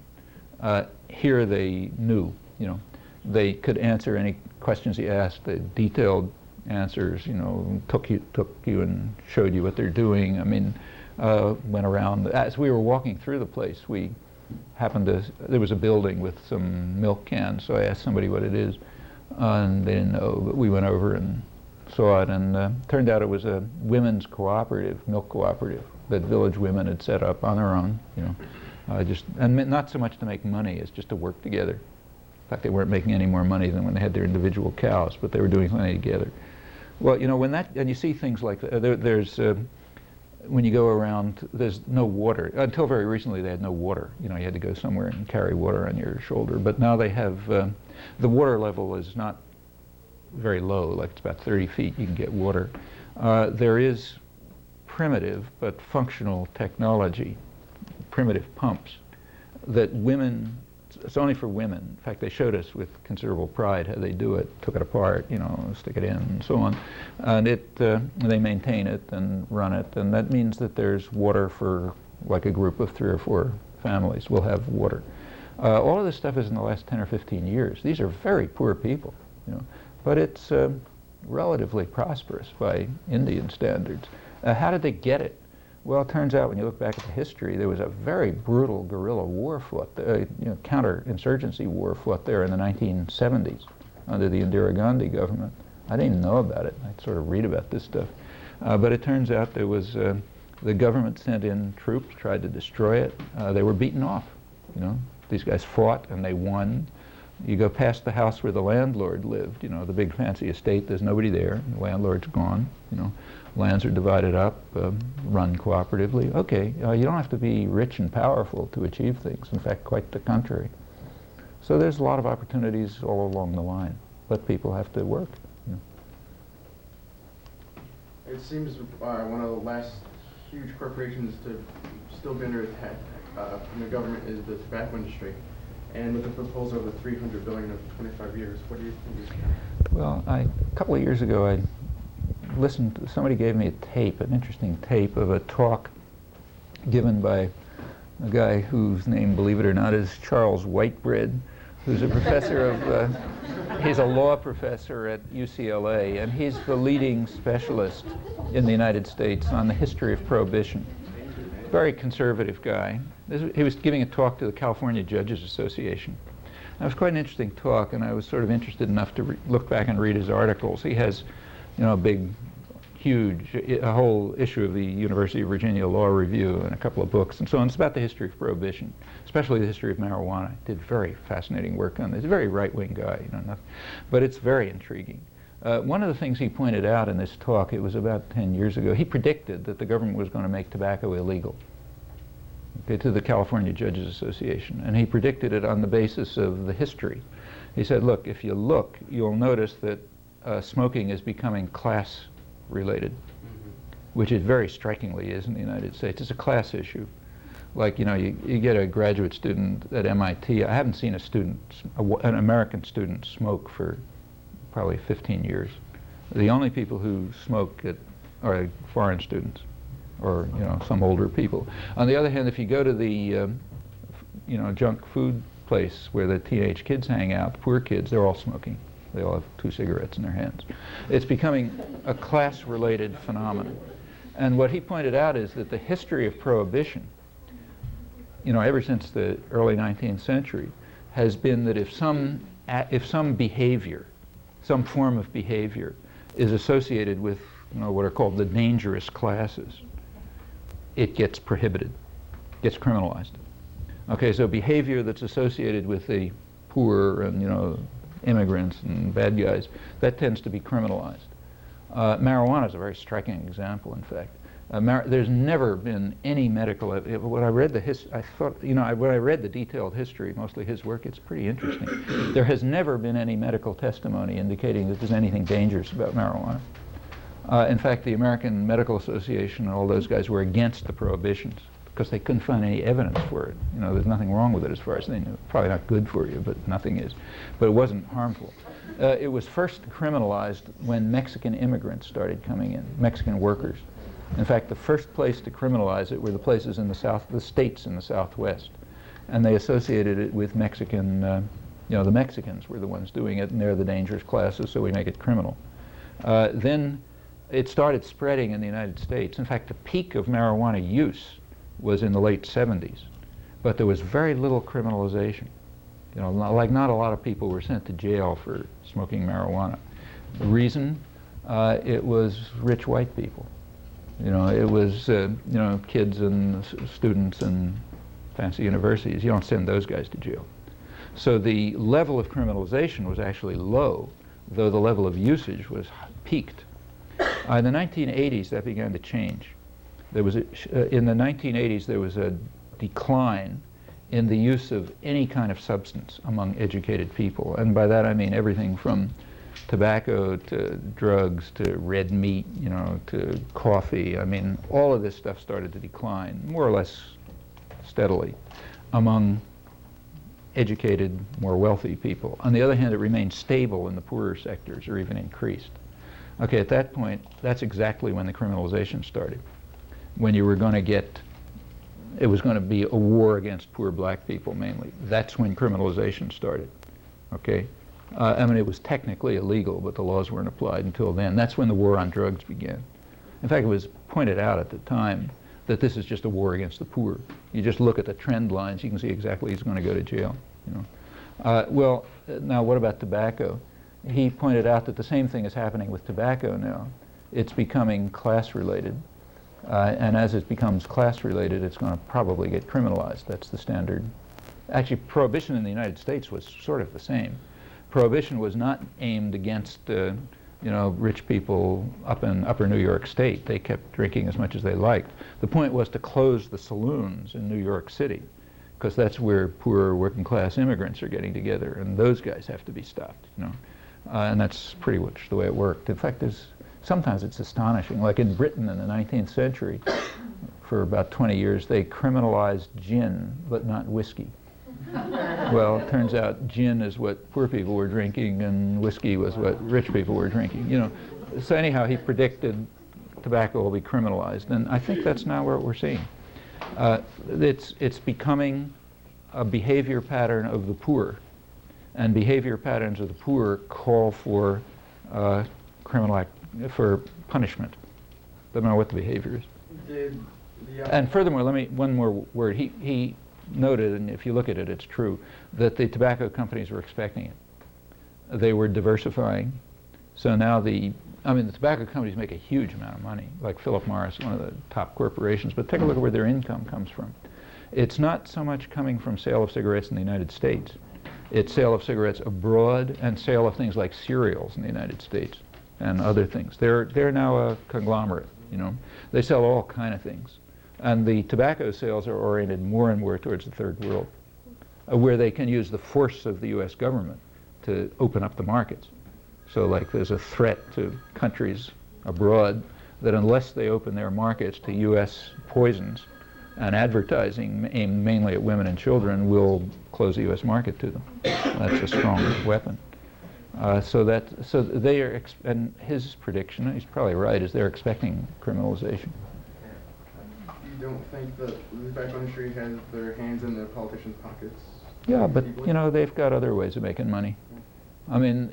it. Here they knew, you know. They could answer any questions you asked, the detailed answers, you know, took you and showed you what they're doing. I mean, went around. As we were walking through the place, we happened to, there was a building with some milk cans, so I asked somebody what it is, and they didn't know, but we went over and saw it, and turned out it was a women's cooperative, milk cooperative, that village women had set up on their own, you know, and not so much to make money as just to work together. In fact, they weren't making any more money than when they had their individual cows, but they were doing something together. Well, you know, and you see things like that, there's, when you go around, there's no water. Until very recently, they had no water. You know, you had to go somewhere and carry water on your shoulder. But now they have, the water level is not very low, like it's about 30 feet you can get water. There is primitive but functional technology, primitive pumps, that women, it's only for women. In fact, they showed us with considerable pride how they do it, took it apart, you know, stick it in and so on. And they maintain it and run it, and that means that there's water for like a group of 3 or 4 families will have water. All of this stuff is in the last 10 or 15 years. These are very poor people, you know, but it's relatively prosperous by Indian standards. How did they get it? Well, it turns out when you look back at the history, there was a very brutal guerrilla war fought, you know, counter-insurgency war fought there in the 1970s under the Indira Gandhi government. I didn't even know about it. I sort of read about this stuff. But it turns out there was, the government sent in troops, tried to destroy it. They were beaten off, you know. These guys fought and they won. You go past the house where the landlord lived, you know, the big fancy estate, there's nobody there, the landlord's gone, you know. Lands are divided up, run cooperatively. Okay, you don't have to be rich and powerful to achieve things. In fact, quite the contrary. So there's a lot of opportunities all along the line, but people have to work. You know. It seems one of the last huge corporations to still be under attack from the government is the tobacco industry. And with the proposal of the $300 billion over 25 years, what do you think is? Well, a couple of years ago, I listened to, somebody gave me a tape, an interesting tape of a talk given by a guy whose name, believe it or not, is Charles Whitebread, who's a professor of, he's a law professor at UCLA, and he's the leading specialist in the United States on the history of prohibition. Very conservative guy. He was giving a talk to the California Judges Association. It was quite an interesting talk, and I was sort of interested enough to look back and read his articles. He has, you know, a big, huge, a whole issue of the University of Virginia Law Review and a couple of books and so on. It's about the history of prohibition, especially the history of marijuana. He did very fascinating work on this. He's a very right-wing guy, you know, but it's very intriguing. One of the things he pointed out in this talk, it was about 10 years ago, he predicted that the government was going to make tobacco illegal, okay, to the California Judges Association. And he predicted it on the basis of the history. He said, look, if you look, you'll notice that smoking is becoming class-related, which it very strikingly is in the United States. It's a class issue. Like, you know, you get a graduate student at MIT. I haven't seen a student, an American student, smoke for probably 15 years. The only people who smoke are foreign students, or, you know, some older people. On the other hand, if you go to the you know, junk food place where the teenage kids hang out, the poor kids, they're all smoking. They all have 2 cigarettes in their hands. It's becoming a class-related phenomenon. And what he pointed out is that the history of prohibition, you know, ever since the early 19th century, has been that if some behavior, some form of behavior is associated with, you know, what are called the dangerous classes, it gets prohibited, gets criminalized. Okay, so behavior that's associated with the poor and, you know, immigrants and bad guys, that tends to be criminalized. Marijuana is a very striking example, in fact. There's never been any medical, when I read I thought, you know, when I read the detailed history, mostly his work, it's pretty interesting. There has never been any medical testimony indicating that there's anything dangerous about marijuana. In fact, the American Medical Association and all those guys were against the prohibitions because they couldn't find any evidence for it. You know, there's nothing wrong with it as far as they knew. Probably not good for you, but nothing is. But it wasn't harmful. It was first criminalized when Mexican immigrants started coming in, Mexican workers. In fact, the first place to criminalize it were the places in the South, the states in the Southwest. And they associated it with Mexican, you know, the Mexicans were the ones doing it, and they're the dangerous classes, so we make it criminal. Then it started spreading in the United States. In fact, the peak of marijuana use was in the late 70s, but there was very little criminalization. You know, like not a lot of people were sent to jail for smoking marijuana. The reason? It was rich white people. You know, it was, you know, kids and students in fancy universities. You don't send those guys to jail. So the level of criminalization was actually low, though the level of usage was peaked. In the 1980s, that began to change. There was in the 1980s, there was a decline in the use of any kind of substance among educated people. And by that I mean everything from tobacco to drugs to red meat, you know, to coffee. I mean, all of this stuff started to decline, more or less steadily, among educated, more wealthy people. On the other hand, it remained stable in the poorer sectors, or even increased. Okay, at that point, that's exactly when the criminalization started. When you were going to get, it was going to be a war against poor black people mainly. That's when criminalization started, okay? I mean, it was technically illegal, but the laws weren't applied until then. That's when the war on drugs began. In fact, it was pointed out at the time that this is just a war against the poor. You just look at the trend lines, you can see exactly who's going to go to jail, you know? Well, now what about tobacco? He pointed out that the same thing is happening with tobacco now. It's becoming class-related. And as it becomes class-related, it's going to probably get criminalized. That's the standard. Actually, prohibition in the United States was sort of the same. Prohibition was not aimed against, you know, rich people up in upper New York State. They kept drinking as much as they liked. The point was to close the saloons in New York City, because that's where poor working-class immigrants are getting together, and those guys have to be stopped, you know. And that's pretty much the way it worked. In fact, sometimes it's astonishing. Like in Britain in the 19th century, for about 20 years, they criminalized gin, but not whiskey. Well, it turns out gin is what poor people were drinking, and whiskey was what rich people were drinking. You know, so anyhow, he predicted tobacco will be criminalized, and I think that's now what we're seeing. It's becoming a behavior pattern of the poor, and behavior patterns of the poor call for for punishment. Doesn't matter what the behavior is. And furthermore, one more word. He noted, and if you look at it, it's true, that the tobacco companies were expecting it. They were diversifying. So now the tobacco companies make a huge amount of money, like Philip Morris, one of the top corporations, but take a look at where their income comes from. It's not so much coming from sale of cigarettes in the United States. It's sale of cigarettes abroad and sale of things like cereals in the United States and other things. They're now a conglomerate, you know. They sell all kind of things. And the tobacco sales are oriented more and more towards the third world, where they can use the force of the U.S. government to open up the markets. So like there's a threat to countries abroad that unless they open their markets to U.S. poisons and advertising aimed mainly at women and children will close the U.S. market to them. That's a strong weapon. So they are, and his prediction, he's probably right, is they're expecting criminalization. You don't think that the tobacco industry has their hands in the politicians' pockets? Yeah, but you know, they've got other ways of making money. I mean,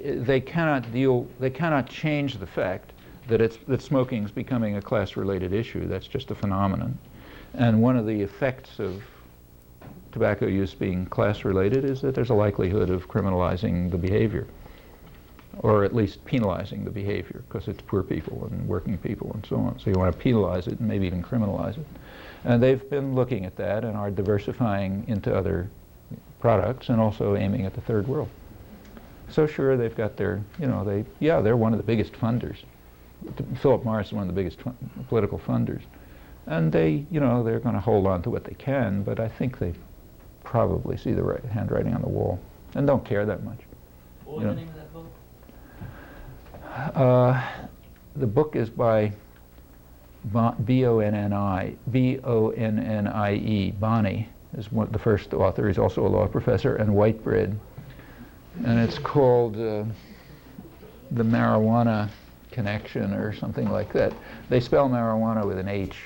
they cannot change the fact that smoking is becoming a class-related issue. That's just a phenomenon. And one of the effects of tobacco use being class-related is that there's a likelihood of criminalizing the behavior, or at least penalizing the behavior, because it's poor people and working people and so on. So you want to penalize it and maybe even criminalize it. And they've been looking at that and are diversifying into other products and also aiming at the third world. So sure, they've got their, you know, they're one of the biggest funders. Philip Morris is one of the biggest political funders. And they, you know, they're going to hold on to what they can, but I think they probably see the handwriting on the wall and don't care that much. What was the name of that book? The book is by B-O-N-N-I-E. Bonnie is the first author. He's also a law professor, and Whitebread. And it's called The Marijuana Connection or something like that. They spell marijuana with an H.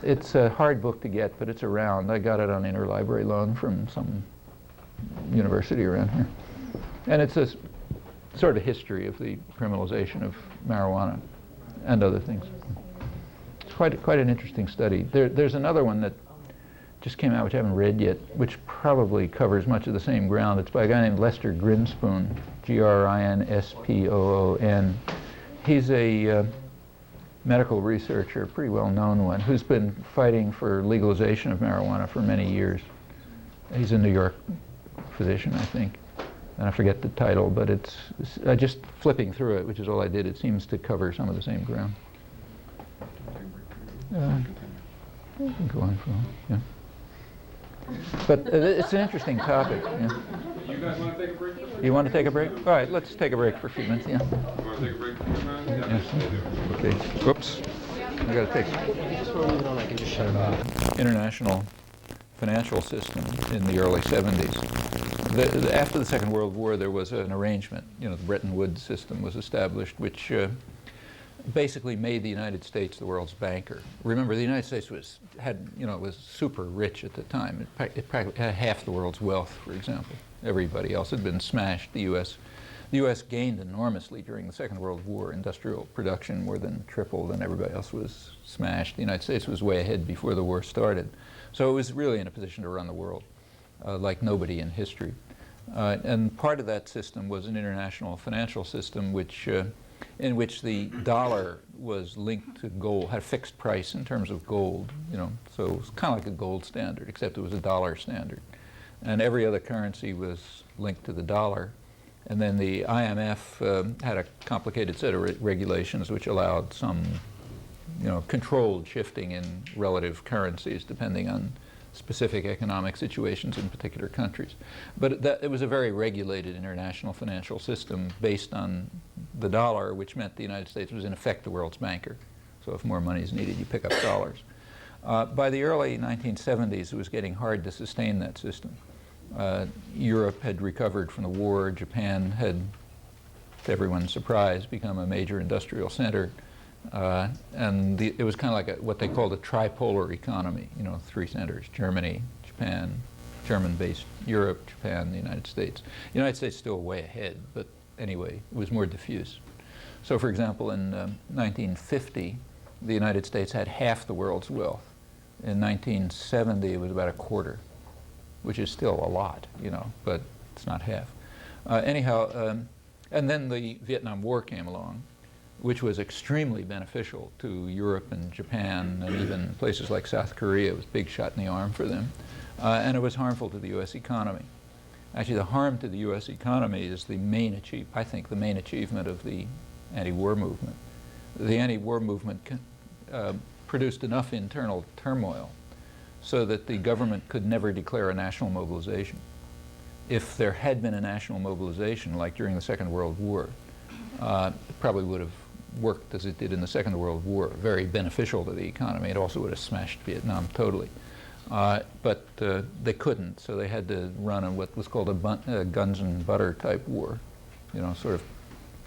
It's a hard book to get, but it's around. I got it on interlibrary loan from some university around here. And it's a sort of history of the criminalization of marijuana and other things. It's quite an interesting study. There's another one that just came out, which I haven't read yet, which probably covers much of the same ground. It's by a guy named Lester Grinspoon, Grinspoon. He's a medical researcher, a pretty well-known one, who's been fighting for legalization of marijuana for many years. He's a New York physician, I think. And I forget the title, but it's just flipping through it, which is all I did. It seems to cover some of the same ground. We can go on for yeah. But it's an interesting topic. Yeah. You guys want to take a break? You want to take a break? All right, let's take a break for a few minutes. Yeah. You want to take a break for a few minutes? Yes. Okay. Whoops. I got to take. International financial system in the early 70s. After the Second World War, there was an arrangement. You know, the Bretton Woods system was established, which basically made the United States the world's banker. Remember, the United States was super rich at the time. It practically had half the world's wealth, for example. Everybody else had been smashed. The U.S. gained enormously during the Second World War. Industrial production more than tripled, and everybody else was smashed. The United States was way ahead before the war started. So it was really in a position to run the world like nobody in history. And part of that system was an international financial system in which the dollar was linked to gold, had a fixed price in terms of gold, you know, so it was kind of like a gold standard, except it was a dollar standard. And every other currency was linked to the dollar. And then the IMF had a complicated set of regulations which allowed some, you know, controlled shifting in relative currencies depending on specific economic situations in particular countries. But it was a very regulated international financial system based on the dollar, which meant the United States was in effect the world's banker. So if more money is needed, you pick up dollars. By the early 1970s, it was getting hard to sustain that system. Europe had recovered from the war. Japan had, to everyone's surprise, become a major industrial center. And it was kind of like what they called a tripolar economy, you know, three centers: Germany, Japan, German-based Europe, Japan, the United States. The United States still way ahead, but anyway, it was more diffuse. So for example, in 1950, the United States had half the world's wealth. In 1970, it was about a quarter, which is still a lot, you know, but it's not half. And then the Vietnam War came along, which was extremely beneficial to Europe and Japan and even places like South Korea. It was a big shot in the arm for them. And it was harmful to the U.S. economy. Actually, the harm to the U.S. economy is the main achievement of the anti-war movement. The anti-war movement produced enough internal turmoil so that the government could never declare a national mobilization. If there had been a national mobilization, like during the Second World War, it probably would have worked as it did in the Second World War, very beneficial to the economy. It also would have smashed Vietnam totally. But they couldn't, so they had to run on what was called a guns and butter type war, you know, sort of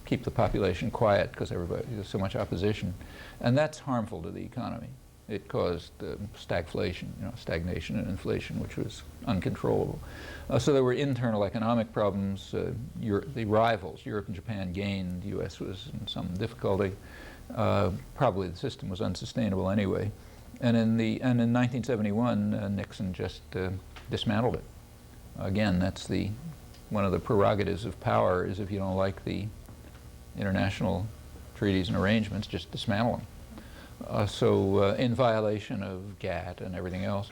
keep the population quiet because there's so much opposition. And that's harmful to the economy. It caused stagflation, you know, stagnation and inflation, which was uncontrollable. So there were internal economic problems. The rivals, Europe and Japan, gained. The U.S. was in some difficulty. Probably the system was unsustainable anyway. And in 1971, Nixon just dismantled it. Again, that's one of the prerogatives of power is if you don't like the international treaties and arrangements, just dismantle them. So in violation of GATT and everything else,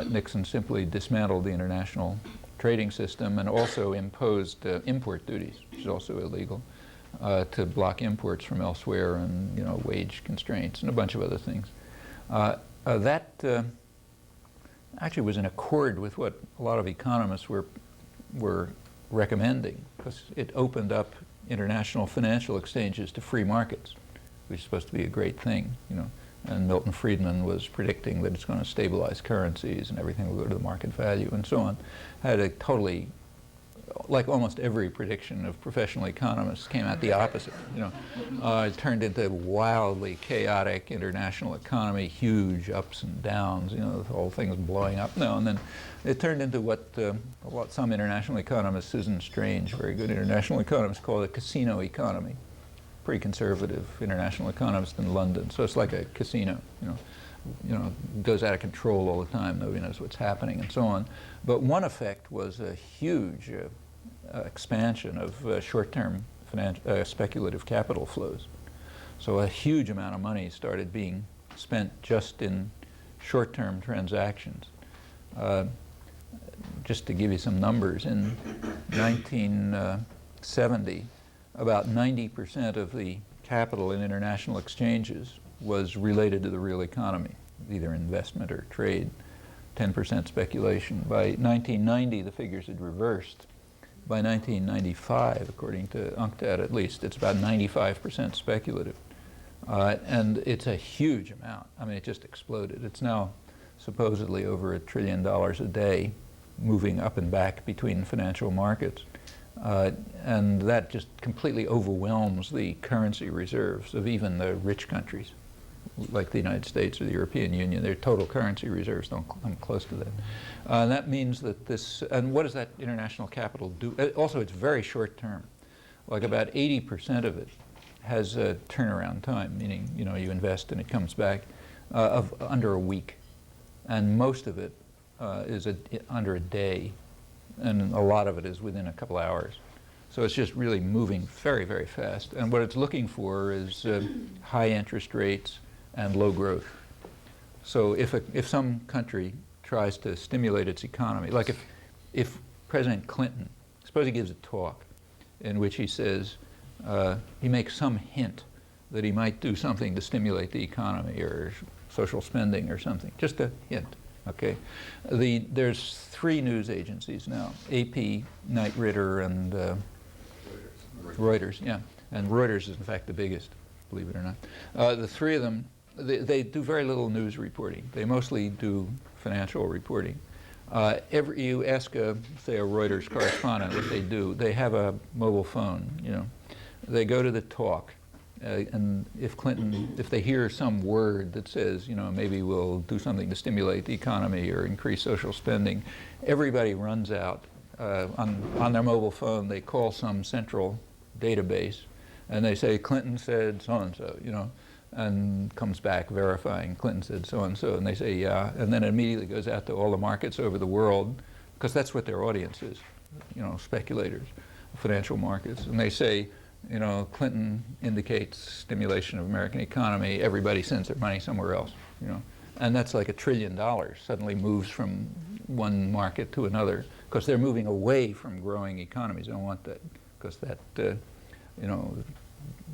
Nixon simply dismantled the international trading system and also imposed import duties, which is also illegal, to block imports from elsewhere, and, you know, wage constraints and a bunch of other things. That actually was in accord with what a lot of economists were recommending, because it opened up international financial exchanges to free markets, which is supposed to be a great thing, you know. And Milton Friedman was predicting that it's going to stabilize currencies and everything will go to the market value and so on. Had a totally, like almost every prediction of professional economists, came out the opposite. You know, it turned into a wildly chaotic international economy, huge ups and downs. You know, the whole thing was blowing up. No, and then it turned into what some international economists, Susan Strange, very good international economist, call a casino economy. Pretty conservative international economist in London. So it's like a casino. You know, goes out of control all the time. Nobody knows what's happening and so on. But one effect was a huge expansion of short-term speculative capital flows. So a huge amount of money started being spent just in short-term transactions. Just to give you some numbers, in 1970, about 90% of the capital in international exchanges was related to the real economy, either investment or trade, 10% speculation. By 1990, the figures had reversed. By 1995, according to UNCTAD at least, it's about 95% speculative. And it's a huge amount. I mean, it just exploded. It's now supposedly over $1 trillion a day, moving up and back between financial markets. And that just completely overwhelms the currency reserves of even the rich countries, like the United States or the European Union. Their total currency reserves don't come close to that. And that means that and what does that international capital do? Also, it's very short term. Like about 80% of it has a turnaround time, meaning, you know, you invest and it comes back, of under a week. And most of it is under a day. And a lot of it is within a couple hours. So it's just really moving very, very fast. And what it's looking for is high interest rates and low growth. So if some country tries to stimulate its economy, like if President Clinton, suppose he gives a talk in which he says, he makes some hint that he might do something to stimulate the economy or social spending or something, just a hint. Okay, there's 3 news agencies now: AP, Knight Ridder, and Reuters. Yeah, and Reuters is in fact the biggest, believe it or not. The 3 of them, they do very little news reporting. They mostly do financial reporting. You ask, say, a Reuters correspondent what they do. They have a mobile phone. You know, they go to the talk, And if they hear some word that says, you know, maybe we'll do something to stimulate the economy or increase social spending, everybody runs out on their mobile phone. They call some central database, and they say, Clinton said so-and-so, you know, and comes back verifying Clinton said so-and-so, and they say, yeah, and then it immediately goes out to all the markets over the world, because that's what their audience is, you know, speculators, financial markets, and they say, you know, Clinton indicates stimulation of American economy, everybody sends their money somewhere else, you know. And that's like $1 trillion suddenly moves from one market to another, because they're moving away from growing economies. They don't want that, because that, you know,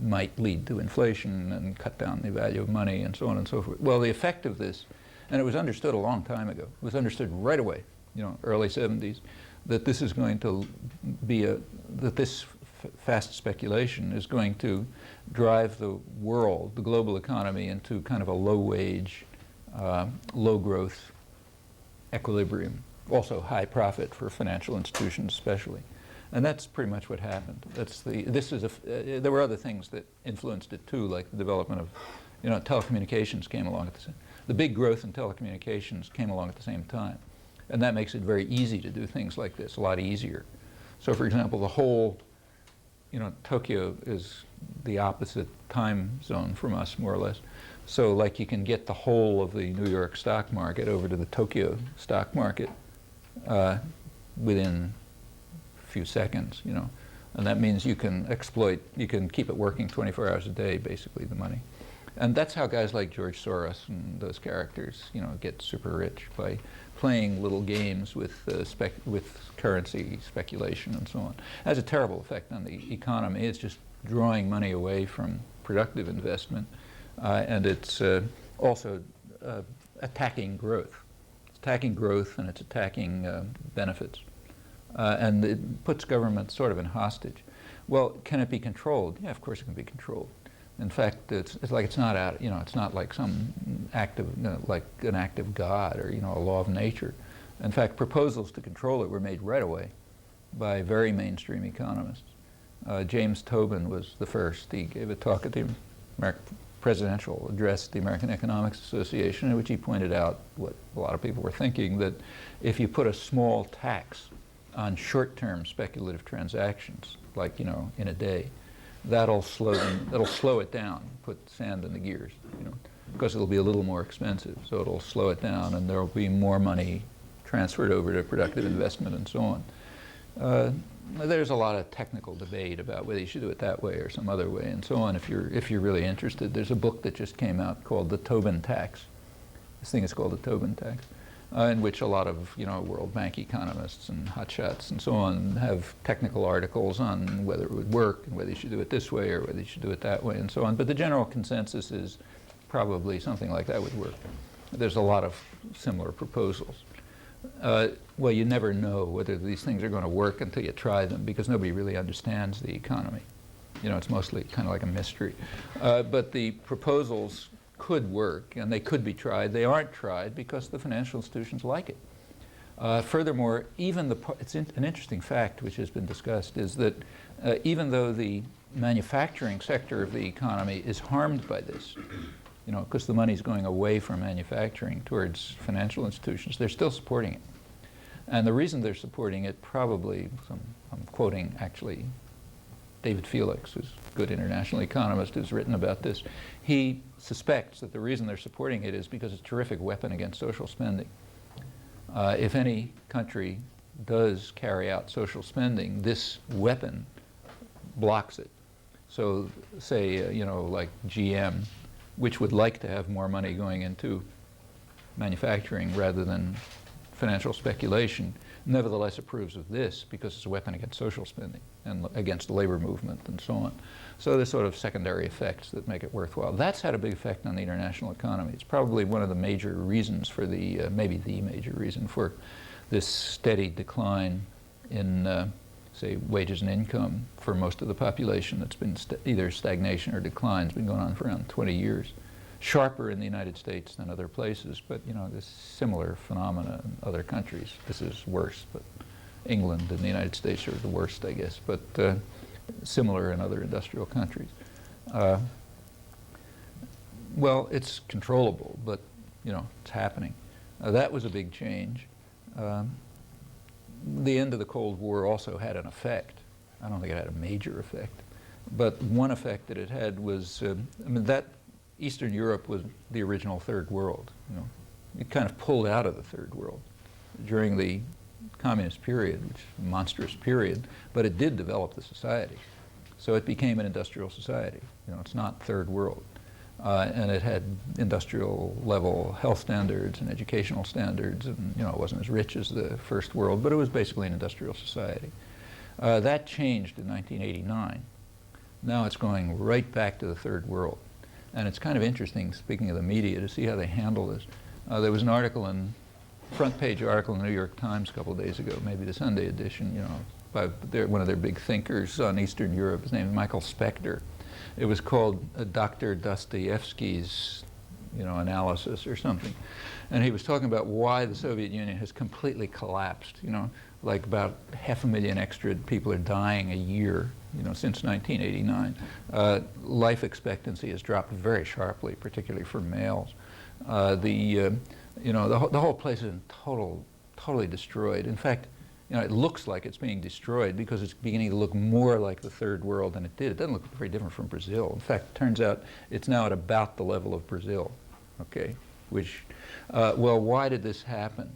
might lead to inflation and cut down the value of money and so on and so forth. Well, the effect of this, and it was understood a long time ago, it was understood right away, you know, early 70s, that this is going to be that this fast speculation is going to drive the world, the global economy, into kind of a low-wage, low-growth equilibrium. Also high profit for financial institutions especially. And that's pretty much what happened. There were other things that influenced it too, like the development of, you know, telecommunications came along at the same time. The big growth in telecommunications came along at the same time. And that makes it very easy to do things like this, a lot easier. So for example, the whole, you know, Tokyo is the opposite time zone from us, more or less. So like you can get the whole of the New York stock market over to the Tokyo stock market within a few seconds, you know. And that means you can keep it working 24 hours a day, basically, the money. And that's how guys like George Soros and those characters, you know, get super rich, by playing little games with currency speculation and so on. It has a terrible effect on the economy. It's just drawing money away from productive investment, and it's also attacking growth. It's attacking growth, and it's attacking benefits. And it puts government sort of in hostage. Well, can it be controlled? Yeah, of course it can be controlled. In fact, it's like it's not out, you know, it's not like some active, you know, like an act of God or, you know, a law of nature. In fact, proposals to control it were made right away by very mainstream economists. James Tobin was the first. He gave a talk at the presidential address at the American Economics Association, in which he pointed out what a lot of people were thinking, that if you put a small tax on short-term speculative transactions, like, you know, in a day, that'll slow it down, put sand in the gears, you know, because it'll be a little more expensive. So it'll slow it down, and there'll be more money transferred over to productive investment and so on. There's a lot of technical debate about whether you should do it that way or some other way and so on. If you're really interested, there's a book that just came out called The Tobin Tax. This thing is called the Tobin Tax, in which a lot of, you know, World Bank economists and hotshots and so on have technical articles on whether it would work and whether you should do it this way or whether you should do it that way and so on. But the general consensus is probably something like that would work. There's a lot of similar proposals. Well, you never know whether these things are going to work until you try them, because nobody really understands the economy. You know, it's mostly kind of like a mystery. But the proposals could work, and they could be tried. They aren't tried because the financial institutions like it. Furthermore, it's an interesting fact which has been discussed, is that even though the manufacturing sector of the economy is harmed by this, you know, because the money's going away from manufacturing towards financial institutions, they're still supporting it. And the reason they're supporting it, probably, I'm quoting actually David Felix, who's a good international economist who's written about this, he suspects that the reason they're supporting it is because it's a terrific weapon against social spending. If any country does carry out social spending, this weapon blocks it. So say, you know, like GM, which would like to have more money going into manufacturing rather than financial speculation, nevertheless approves of this because it's a weapon against social spending and against the labor movement and so on. So there's sort of secondary effects that make it worthwhile. That's had a big effect on the international economy. It's probably one of the major reasons for the, maybe the major reason for this steady decline in, say, wages and income for most of the population. That's been either stagnation or decline. It's been going on for around 20 years. Sharper in the United States than other places, but, you know, there's similar phenomena in other countries. This is worse, but England and the United States are the worst, I guess, but similar in other industrial countries. Well, it's controllable, but it's happening. That was a big change. The end of the Cold War also had an effect. I don't think it had a major effect, but one effect that it had was, that Eastern Europe was the original third world. It kind of pulled out of the third world during the communist period, which is a monstrous period, but it did develop the society. So it became an industrial society. It's not third world. And it had industrial level health standards and educational standards, and it wasn't as rich as the first world, but it was basically an industrial society. That changed in 1989. Now it's going right back to the third world. And it's kind of interesting, speaking of the media, to see how they handle this. There was an article, front page article in the New York Times a couple of days ago, maybe the Sunday edition, by one of their big thinkers on Eastern Europe. His name is Michael Spector. It was called Dr. Dostoevsky's, analysis or something. And he was talking about why the Soviet Union has completely collapsed. Like about 500,000 extra people are dying a year, since 1989. Life expectancy has dropped very sharply, particularly for males. The whole place is totally destroyed. In fact, it looks like it's being destroyed because it's beginning to look more like the third world than it did. It doesn't look very different from Brazil. In fact, it turns out it's now at about the level of Brazil, okay? Which, well, why did this happen?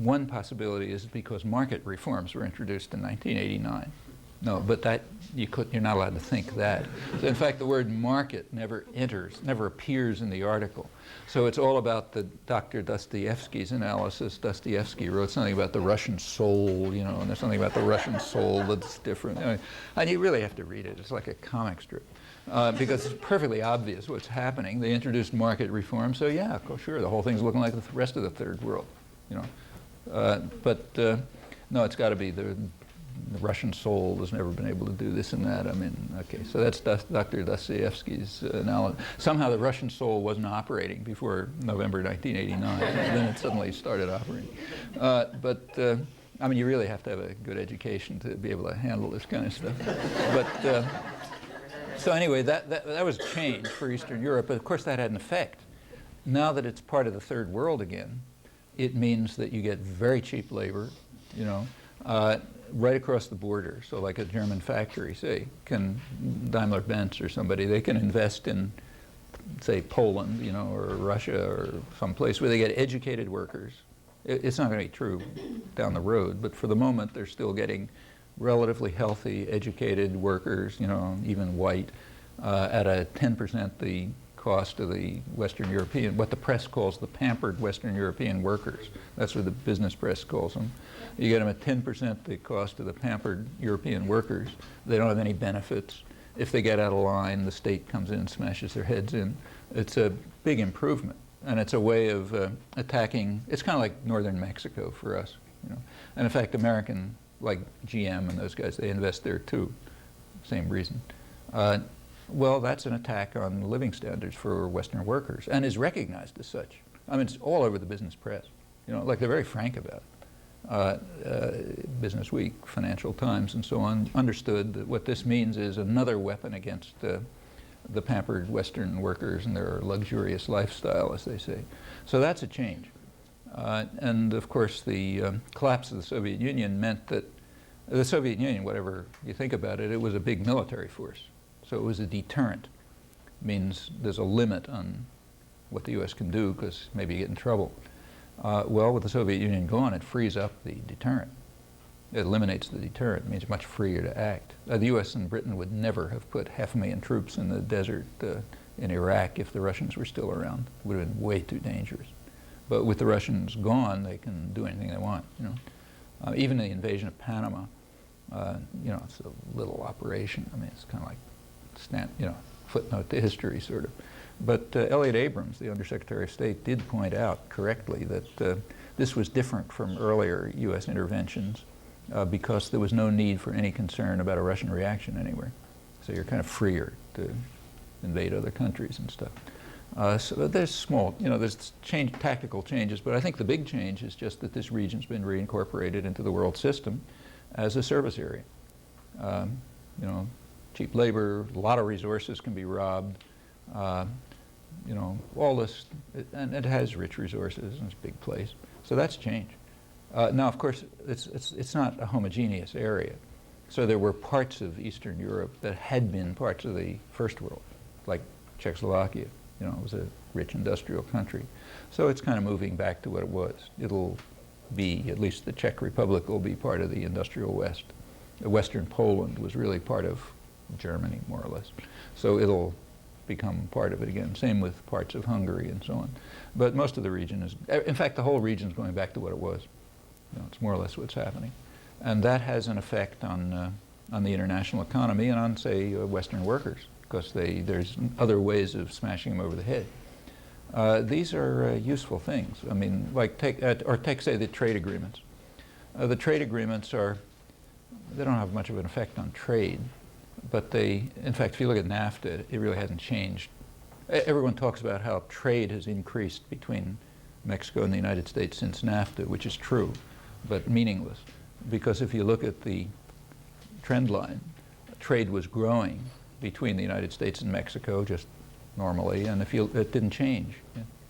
One possibility is because market reforms were introduced in 1989. No, but you're not allowed to think that. In fact, the word market never appears in the article. So it's all about the Dr. Dostoevsky's analysis. Dostoevsky wrote something about the Russian soul, and there's something about the Russian soul that's different. And you really have to read it. It's like a comic strip. Because it's perfectly obvious what's happening. They introduced market reform, so yeah, sure, the whole thing's looking like the rest of the third world, But no, it's got to be the Russian soul has never been able to do this and that. Okay, so that's Dr. Dostoevsky's analysis. Somehow the Russian soul wasn't operating before November 1989, and then it suddenly started operating. You really have to have a good education to be able to handle this kind of stuff. But so anyway, that was a change for Eastern Europe, but of course that had an effect. Now that it's part of the third world again, it means that you get very cheap labor, right across the border. So like a German factory, say, Daimler-Benz or somebody, they can invest in, say, Poland, or Russia or someplace where they get educated workers. It's not going to be true down the road, but for the moment they're still getting relatively healthy, educated workers, even white, at a 10% the cost of the Western European, what the press calls the pampered Western European workers. That's what the business press calls them. You get them at 10% the cost of the pampered European workers. They don't have any benefits. If they get out of line, the state comes in and smashes their heads in. It's a big improvement, and it's a way of attacking. It's kind of like northern Mexico for us, And in fact, American, like GM and those guys, they invest there too. Same reason. Well, that's an attack on living standards for Western workers, and is recognized as such. It's all over the business press. Like they're very frank about it. Business Week, Financial Times, and so on, understood that what this means is another weapon against the pampered Western workers and their luxurious lifestyle, as they say. So that's a change. And of course, the collapse of the Soviet Union meant that the Soviet Union, whatever you think about it, it was a big military force. So it was a deterrent. It means there's a limit on what the U.S. can do because maybe you get in trouble. Well, with the Soviet Union gone, it frees up the deterrent. It eliminates the deterrent. It means much freer to act. The U.S. and Britain would never have put 500,000 troops in the desert in Iraq if the Russians were still around. It would have been way too dangerous. But with the Russians gone, they can do anything they want. Even the invasion of Panama, it's a little operation. It's kind of like footnote to history, sort of. But Elliott Abrams, the Undersecretary of State, did point out correctly that this was different from earlier U.S. interventions because there was no need for any concern about a Russian reaction anywhere. So you're kind of freer to invade other countries and stuff. So there's small, there's tactical changes, but I think the big change is just that this region's been reincorporated into the world system as a service area. cheap labor, a lot of resources can be robbed, you know, all this, and it has rich resources and it's a big place. So that's changed. Now, of course, it's not a homogeneous area. So there were parts of Eastern Europe that had been parts of the First World, like Czechoslovakia. You know, it was a rich industrial country. So it's kind of moving back to what it was. It'll be, at least the Czech Republic will be part of the industrial West. Western Poland was really part of Germany, more or less. So it'll become part of it again. Same with parts of Hungary and so on. But most of the region is, in fact, the whole region is going back to what it was. You know, it's more or less what's happening. And that has an effect on the international economy and on, say, Western workers, because there's other ways of smashing them over the head. These are useful things. I mean, like take, say, the trade agreements. The trade agreements they don't have much of an effect on trade, but in fact, if you look at NAFTA, it really hasn't changed. Everyone talks about how trade has increased between Mexico and the United States since NAFTA, which is true, but meaningless. Because if you look at the trend line, trade was growing between the United States and Mexico just normally, and it didn't change.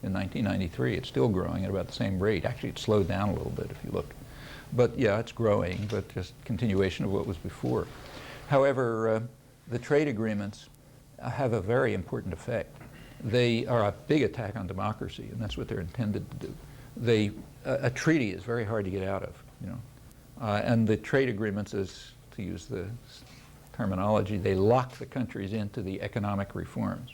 In 1993, it's still growing at about the same rate. Actually, it slowed down a little bit if you look. But yeah, it's growing, but just continuation of what was before. However, the trade agreements have a very important effect. They are a big attack on democracy, and that's what they're intended to do. A treaty is very hard to get out of, you know. And the trade agreements, as to use the terminology, they lock the countries into the economic reforms.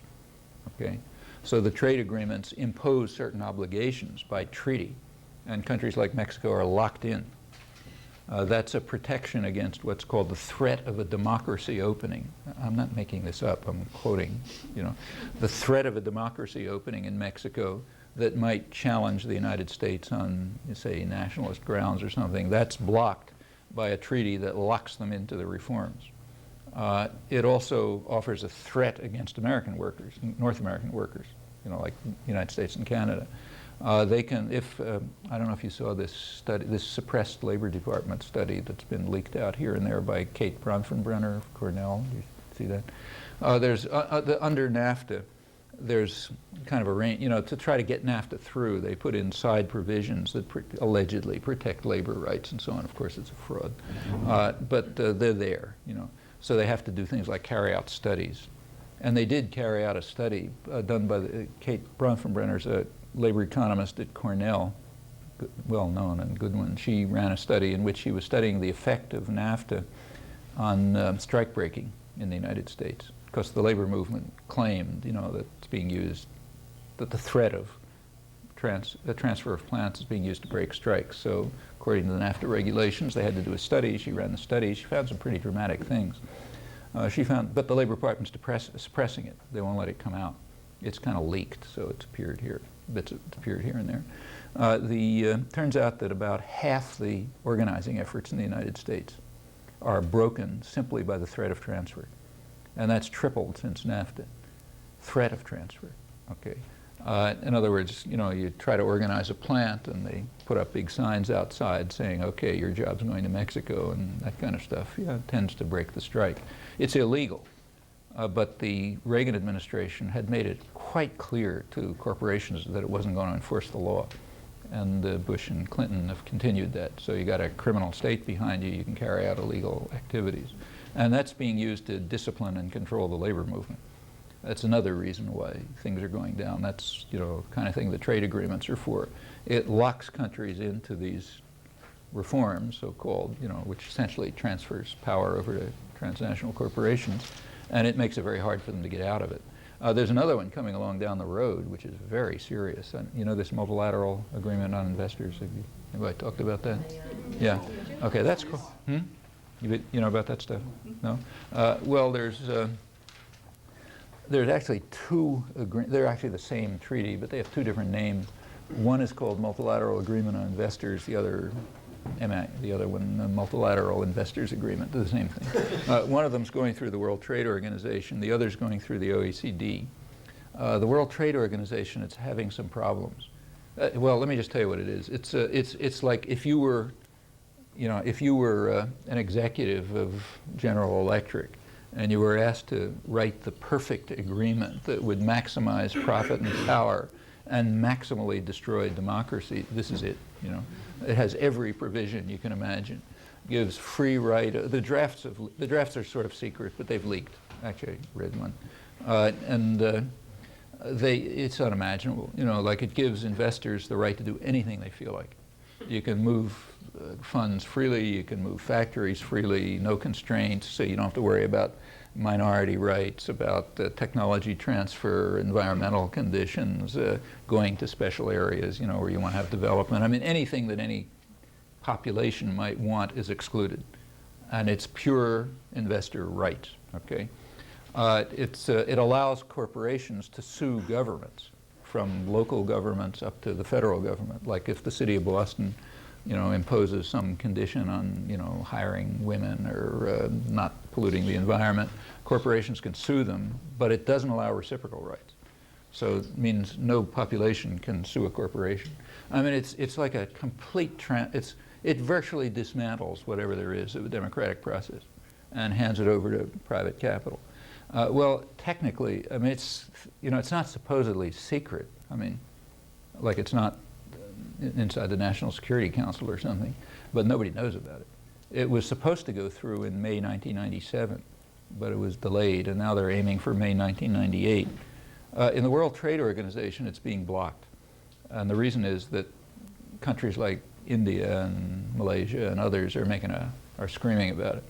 Okay? So the trade agreements impose certain obligations by treaty, and countries like Mexico are locked in. That's a protection against what's called the threat of a democracy opening. I'm not making this up, I'm quoting, you know. The threat of a democracy opening in Mexico that might challenge the United States on, say, nationalist grounds or something, that's blocked by a treaty that locks them into the reforms. It also offers a threat against American workers, North American workers, you know, like the United States and Canada. They can, I don't know if you saw this study, this suppressed Labor Department study that's been leaked out here and there by Kate Bronfenbrenner of Cornell. Do you see that? There's, under NAFTA, there's kind of a range, you know, to try to get NAFTA through, they put in side provisions that allegedly protect labor rights and so on. Of course, it's a fraud. But they're there, you know. So they have to do things like carry out studies. And they did carry out a study done by Kate Bronfenbrenner's a labor economist at Cornell, well known and good one. She ran a study in which she was studying the effect of NAFTA on strike breaking in the United States. Because the labor movement claimed, you know, that it's being used, that the threat of the transfer of plants is being used to break strikes. So according to the NAFTA regulations, they had to do a study. She ran the study. She found some pretty dramatic things. But the Labor Department's suppressing it. They won't let it come out. It's kind of leaked, so it's appeared here. Bits have appeared here and there. Turns out that about half the organizing efforts in the United States are broken simply by the threat of transfer. And that's tripled since NAFTA. Threat of transfer, okay? In other words, you know, you try to organize a plant and they put up big signs outside saying, okay, your job's going to Mexico and that kind of stuff. Yeah, it tends to break the strike. It's illegal, but the Reagan administration had made it quite clear to corporations that it wasn't going to enforce the law. And Bush and Clinton have continued that. So you got a criminal state behind you, you can carry out illegal activities. And that's being used to discipline and control the labor movement. That's another reason why things are going down. That's, you know, kind of thing the trade agreements are for. It locks countries into these reforms, so-called, you know, which essentially transfers power over to transnational corporations, and it makes it very hard for them to get out of it. There's another one coming along down the road, which is very serious. You know this multilateral agreement on investors? Have you, anybody talked about that? Yeah. Okay, that's cool. You know about that stuff? No? Well, there's actually two agreements. They're actually the same treaty, but they have two different names. One is called Multilateral Agreement on Investors. The other one, Multilateral Investors Agreement. They're the same thing. One of them's going through the World Trade Organization. The other's going through the OECD. The World Trade Organization, it's having some problems. Well, let me just tell you what it is. It's like if you were, you know, if you were an executive of General Electric and you were asked to write the perfect agreement that would maximize profit and power and maximally destroy democracy, this is it. You know, it has every provision you can imagine. Gives free right. The drafts are sort of secret, but they've leaked. Actually, I read one, it's unimaginable. You know, like it gives investors the right to do anything they feel like. You can move funds freely. You can move factories freely. No constraints. So you don't have to worry about minority rights, about technology transfer, environmental conditions, going to special areas, you know, where you want to have development. I mean, anything that any population might want is excluded. And it's pure investor rights, okay? It allows corporations to sue governments, from local governments up to the federal government. Like if the city of Boston, you know, imposes some condition on, you know, hiring women or not polluting the environment, corporations can sue them, but it doesn't allow reciprocal rights. So it means no population can sue a corporation. I mean, it's like a complete, it virtually dismantles whatever there is of a democratic process and hands it over to private capital. Well, technically, I mean, it's not supposedly secret. I mean, like it's not inside the National Security Council or something, but nobody knows about it. It was supposed to go through in May 1997, but it was delayed, and now they're aiming for May 1998. In the World Trade Organization, it's being blocked. And the reason is that countries like India and Malaysia and others are screaming about it.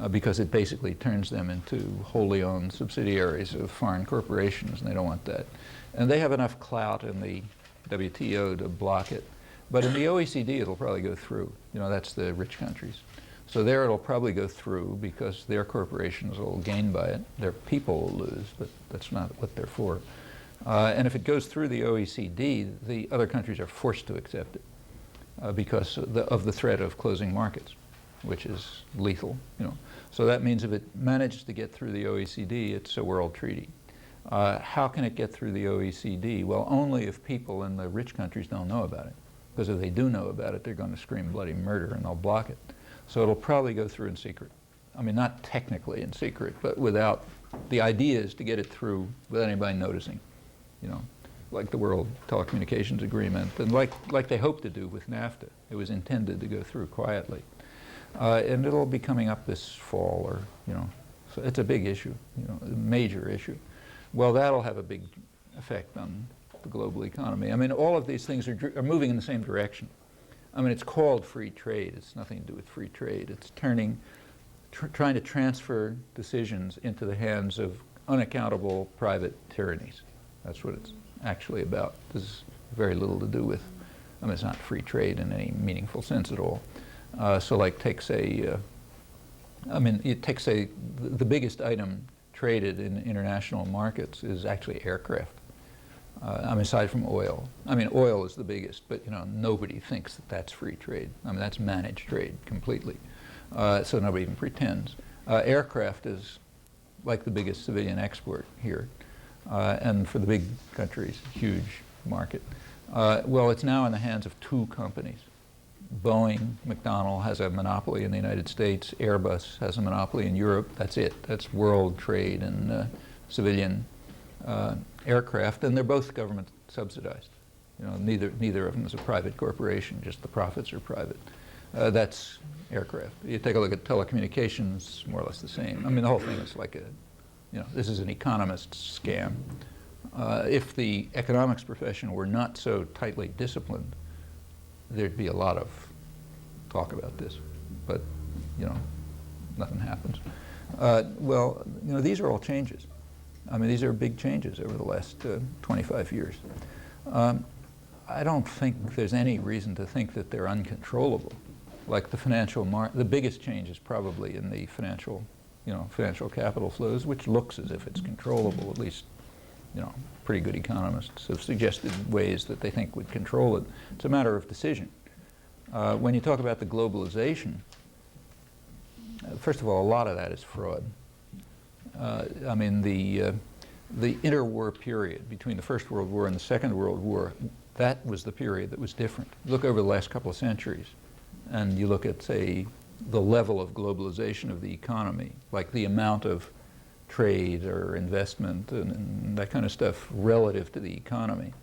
Because it basically turns them into wholly owned subsidiaries of foreign corporations, and they don't want that. And they have enough clout in the WTO to block it. But in the OECD, it'll probably go through. You know, that's the rich countries. So there it'll probably go through because their corporations will gain by it. Their people will lose, but that's not what they're for. And if it goes through the OECD, the other countries are forced to accept it because of the threat of closing markets, which is lethal, you know. So that means if it manages to get through the OECD, it's a world treaty. How can it get through the OECD? Well, only if people in the rich countries don't know about it. Because if they do know about it, they're going to scream bloody murder and they'll block it. So it'll probably go through in secret. I mean, not technically in secret, but without, the idea is to get it through without anybody noticing, you know, like the World Telecommunications Agreement, and like they hope to do with NAFTA. It was intended to go through quietly. And it'll be coming up this fall, or, you know, so it's a big issue, you know, a major issue. Well, that'll have a big effect on the global economy. I mean, all of these things are moving in the same direction. I mean, it's called free trade. It's nothing to do with free trade. It's trying to transfer decisions into the hands of unaccountable private tyrannies. That's what it's actually about. There's very little to do with, I mean, it's not free trade in any meaningful sense at all. So like take say, the biggest item traded in international markets is actually aircraft. I mean, aside from oil. I mean, oil is the biggest, but, you know, nobody thinks that that's free trade. I mean, that's managed trade completely. So nobody even pretends. Aircraft is like the biggest civilian export here. And for the big countries, huge market. Well, it's now in the hands of two companies. Boeing, McDonnell has a monopoly in the United States. Airbus has a monopoly in Europe. That's it. That's world trade and civilian aircraft, and they're both government subsidized. You know, neither of them is a private corporation. Just the profits are private. That's aircraft. You take a look at telecommunications, more or less the same. I mean, the whole thing is like this is an economist's scam. If the economics profession were not so tightly disciplined, there'd be a lot of talk about this, but, you know, nothing happens. Well, you know, these are all changes. I mean, these are big changes over the last 25 years. I don't think there's any reason to think that they're uncontrollable. Like the biggest change is probably in the financial capital flows, which looks as if it's controllable. At least, you know, pretty good economists have suggested ways that they think would control it. It's a matter of decision. When you talk about the globalization, first of all, a lot of that is fraud. I mean, the interwar period between the First World War and the Second World War, that was the period that was different. Look over the last couple of centuries, and you look at, say, the level of globalization of the economy, like the amount of trade or investment and that kind of stuff relative to the economy.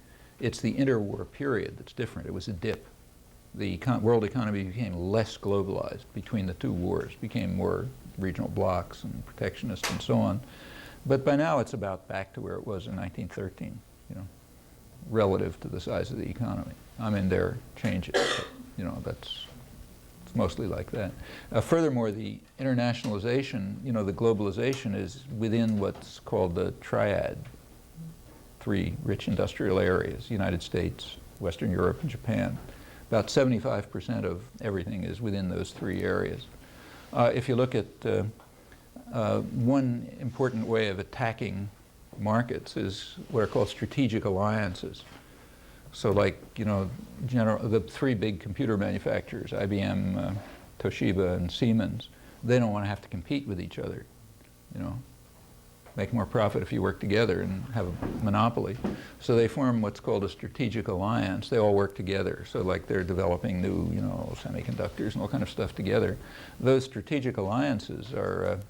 It's the interwar period that's different. It was a dip. The world economy became less globalized between the two wars, became more regional blocs and protectionist and so on. But by now it's about back to where it was in 1913, you know, relative to the size of the economy. I mean, there are changes, but, you know, it's mostly like that. Furthermore, the internationalization, you know, the globalization is within what's called the triad, three rich industrial areas, United States, Western Europe, and Japan. About 75% of everything is within those three areas. If you look at one important way of attacking markets is what are called strategic alliances. So like, you know, the three big computer manufacturers, IBM, Toshiba, and Siemens, they don't want to have to compete with each other, you know. Make more profit if you work together and have a monopoly. So they form what's called a strategic alliance. They all work together. So like they're developing new, you know, semiconductors and all kind of stuff together. Those strategic alliances are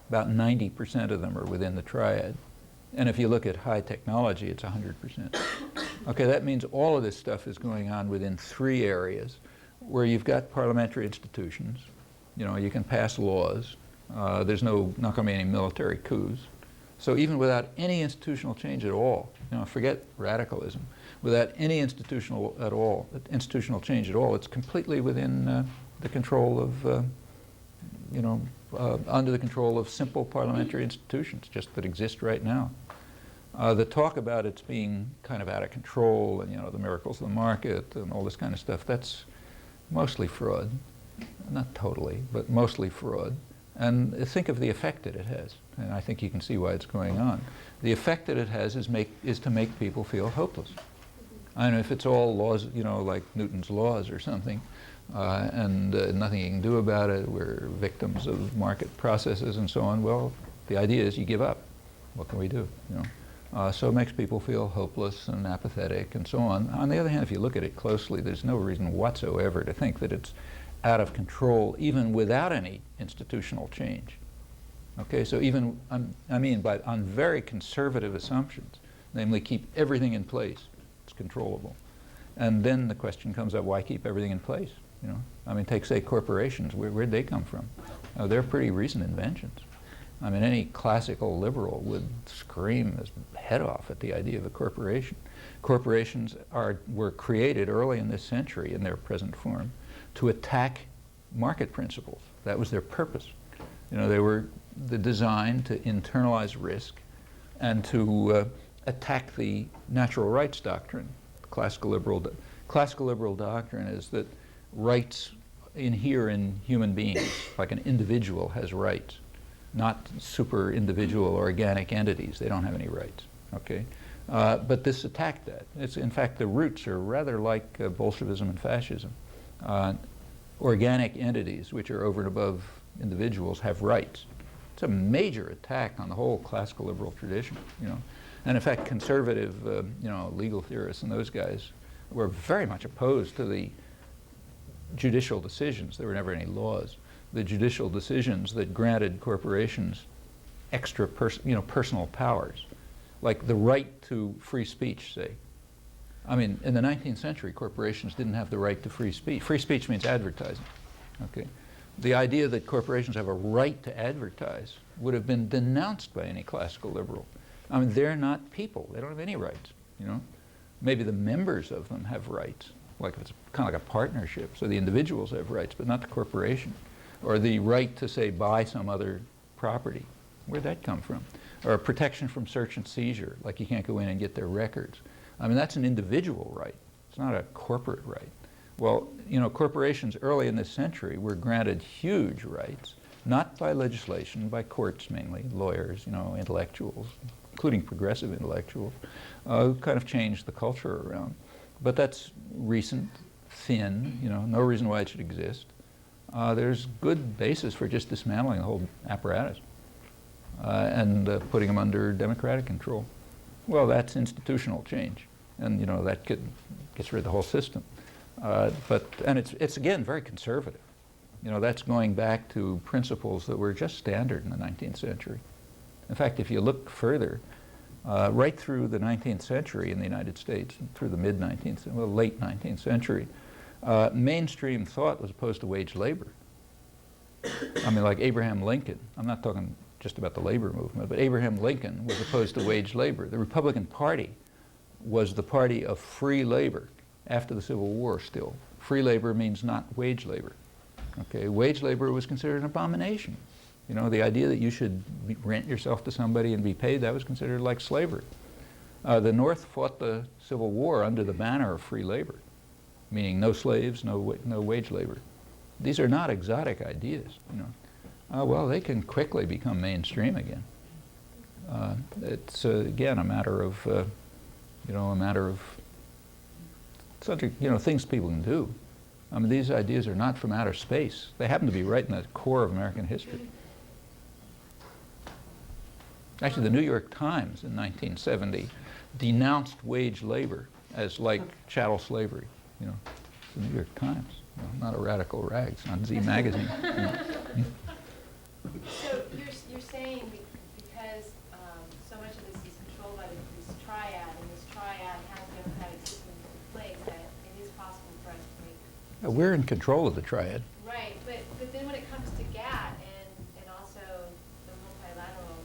about 90% of them are within the triad. And if you look at high technology, it's 100%. Okay, that means all of this stuff is going on within three areas where you've got parliamentary institutions. You know, you can pass laws. There's not going to be any military coups. So even without any institutional change at all, you know, forget radicalism, without any institutional change at all, it's completely within the control of, you know, under the control of simple parliamentary institutions, just that exist right now. The talk about it's being kind of out of control and, you know, the miracles of the market and all this kind of stuff, that's mostly fraud. Not totally, but mostly fraud. And think of the effect that it has. And I think you can see why it's going on. The effect that it has is to make people feel hopeless. I don't know if it's all laws, you know, like Newton's laws or something, and nothing you can do about it. We're victims of market processes and so on. Well, the idea is you give up. What can we do? You know? So it makes people feel hopeless and apathetic and so on. On the other hand, if you look at it closely, there's no reason whatsoever to think that it's out of control, even without any institutional change. Okay, so even, I mean, but on very conservative assumptions, namely keep everything in place, it's controllable. And then the question comes up, why keep everything in place? You know, I mean, take, say, corporations, where'd they come from? They're pretty recent inventions. I mean, any classical liberal would scream his head off at the idea of a corporation. Corporations were created early in this century in their present form to attack market principles. That was their purpose. You know, they were designed to internalize risk and to attack the natural rights doctrine. Classical liberal doctrine is that rights inhere in human beings, like an individual has rights, not super individual organic entities. They don't have any rights. Okay, but this attacked that. It's, in fact, the roots are rather like Bolshevism and fascism. Organic entities, which are over and above individuals, have rights. It's a major attack on the whole classical liberal tradition, you know. And in fact, conservative, you know, legal theorists and those guys were very much opposed to the judicial decisions. There were never any laws. The judicial decisions that granted corporations extra personal powers, like the right to free speech, say. I mean, in the 19th century, corporations didn't have the right to free speech. Free speech means advertising. Okay? The idea that corporations have a right to advertise would have been denounced by any classical liberal. I mean, they're not people. They don't have any rights, you know. Maybe the members of them have rights, like it's kind of like a partnership, so the individuals have rights, but not the corporation. Or the right to, say, buy some other property. Where'd that come from? Or protection from search and seizure, like you can't go in and get their records. I mean, that's an individual right. It's not a corporate right. Well, you know, corporations early in this century were granted huge rights, not by legislation, by courts mainly, lawyers, you know, intellectuals, including progressive intellectuals, who kind of changed the culture around. But that's recent, thin, you know, no reason why it should exist. There's good basis for just dismantling the whole apparatus and putting them under democratic control. Well, that's institutional change, and you know that gets rid of the whole system. And it's again very conservative. You know, that's going back to principles that were just standard in the 19th century. In fact, if you look further, right through the 19th century in the United States, through the mid-19th, well, late 19th century, mainstream thought was opposed to wage labor. I mean, like Abraham Lincoln, I'm not talking just about the labor movement, but Abraham Lincoln was opposed to wage labor. The Republican Party was the party of free labor after the Civil War still. Free labor means not wage labor. Okay, wage labor was considered an abomination. You know, the idea that you should rent yourself to somebody and be paid, that was considered like slavery. The North fought the Civil War under the banner of free labor, meaning no slaves, no wage labor. These are not exotic ideas, you know. Well, they can quickly become mainstream again. It's again a matter of, you know, things people can do. I mean, these ideas are not from outer space. They happen to be right in the core of American history. Actually, the New York Times in 1970 denounced wage labor as like chattel slavery. You know, it's the New York Times, you know, not a radical rag. It's not Z Magazine. You know. So you're saying because so much of this is controlled by this triad, and this triad has democratic systems in place, that it is possible for us to make. We're in control of the triad. Right, but then when it comes to GATT and also the multilateral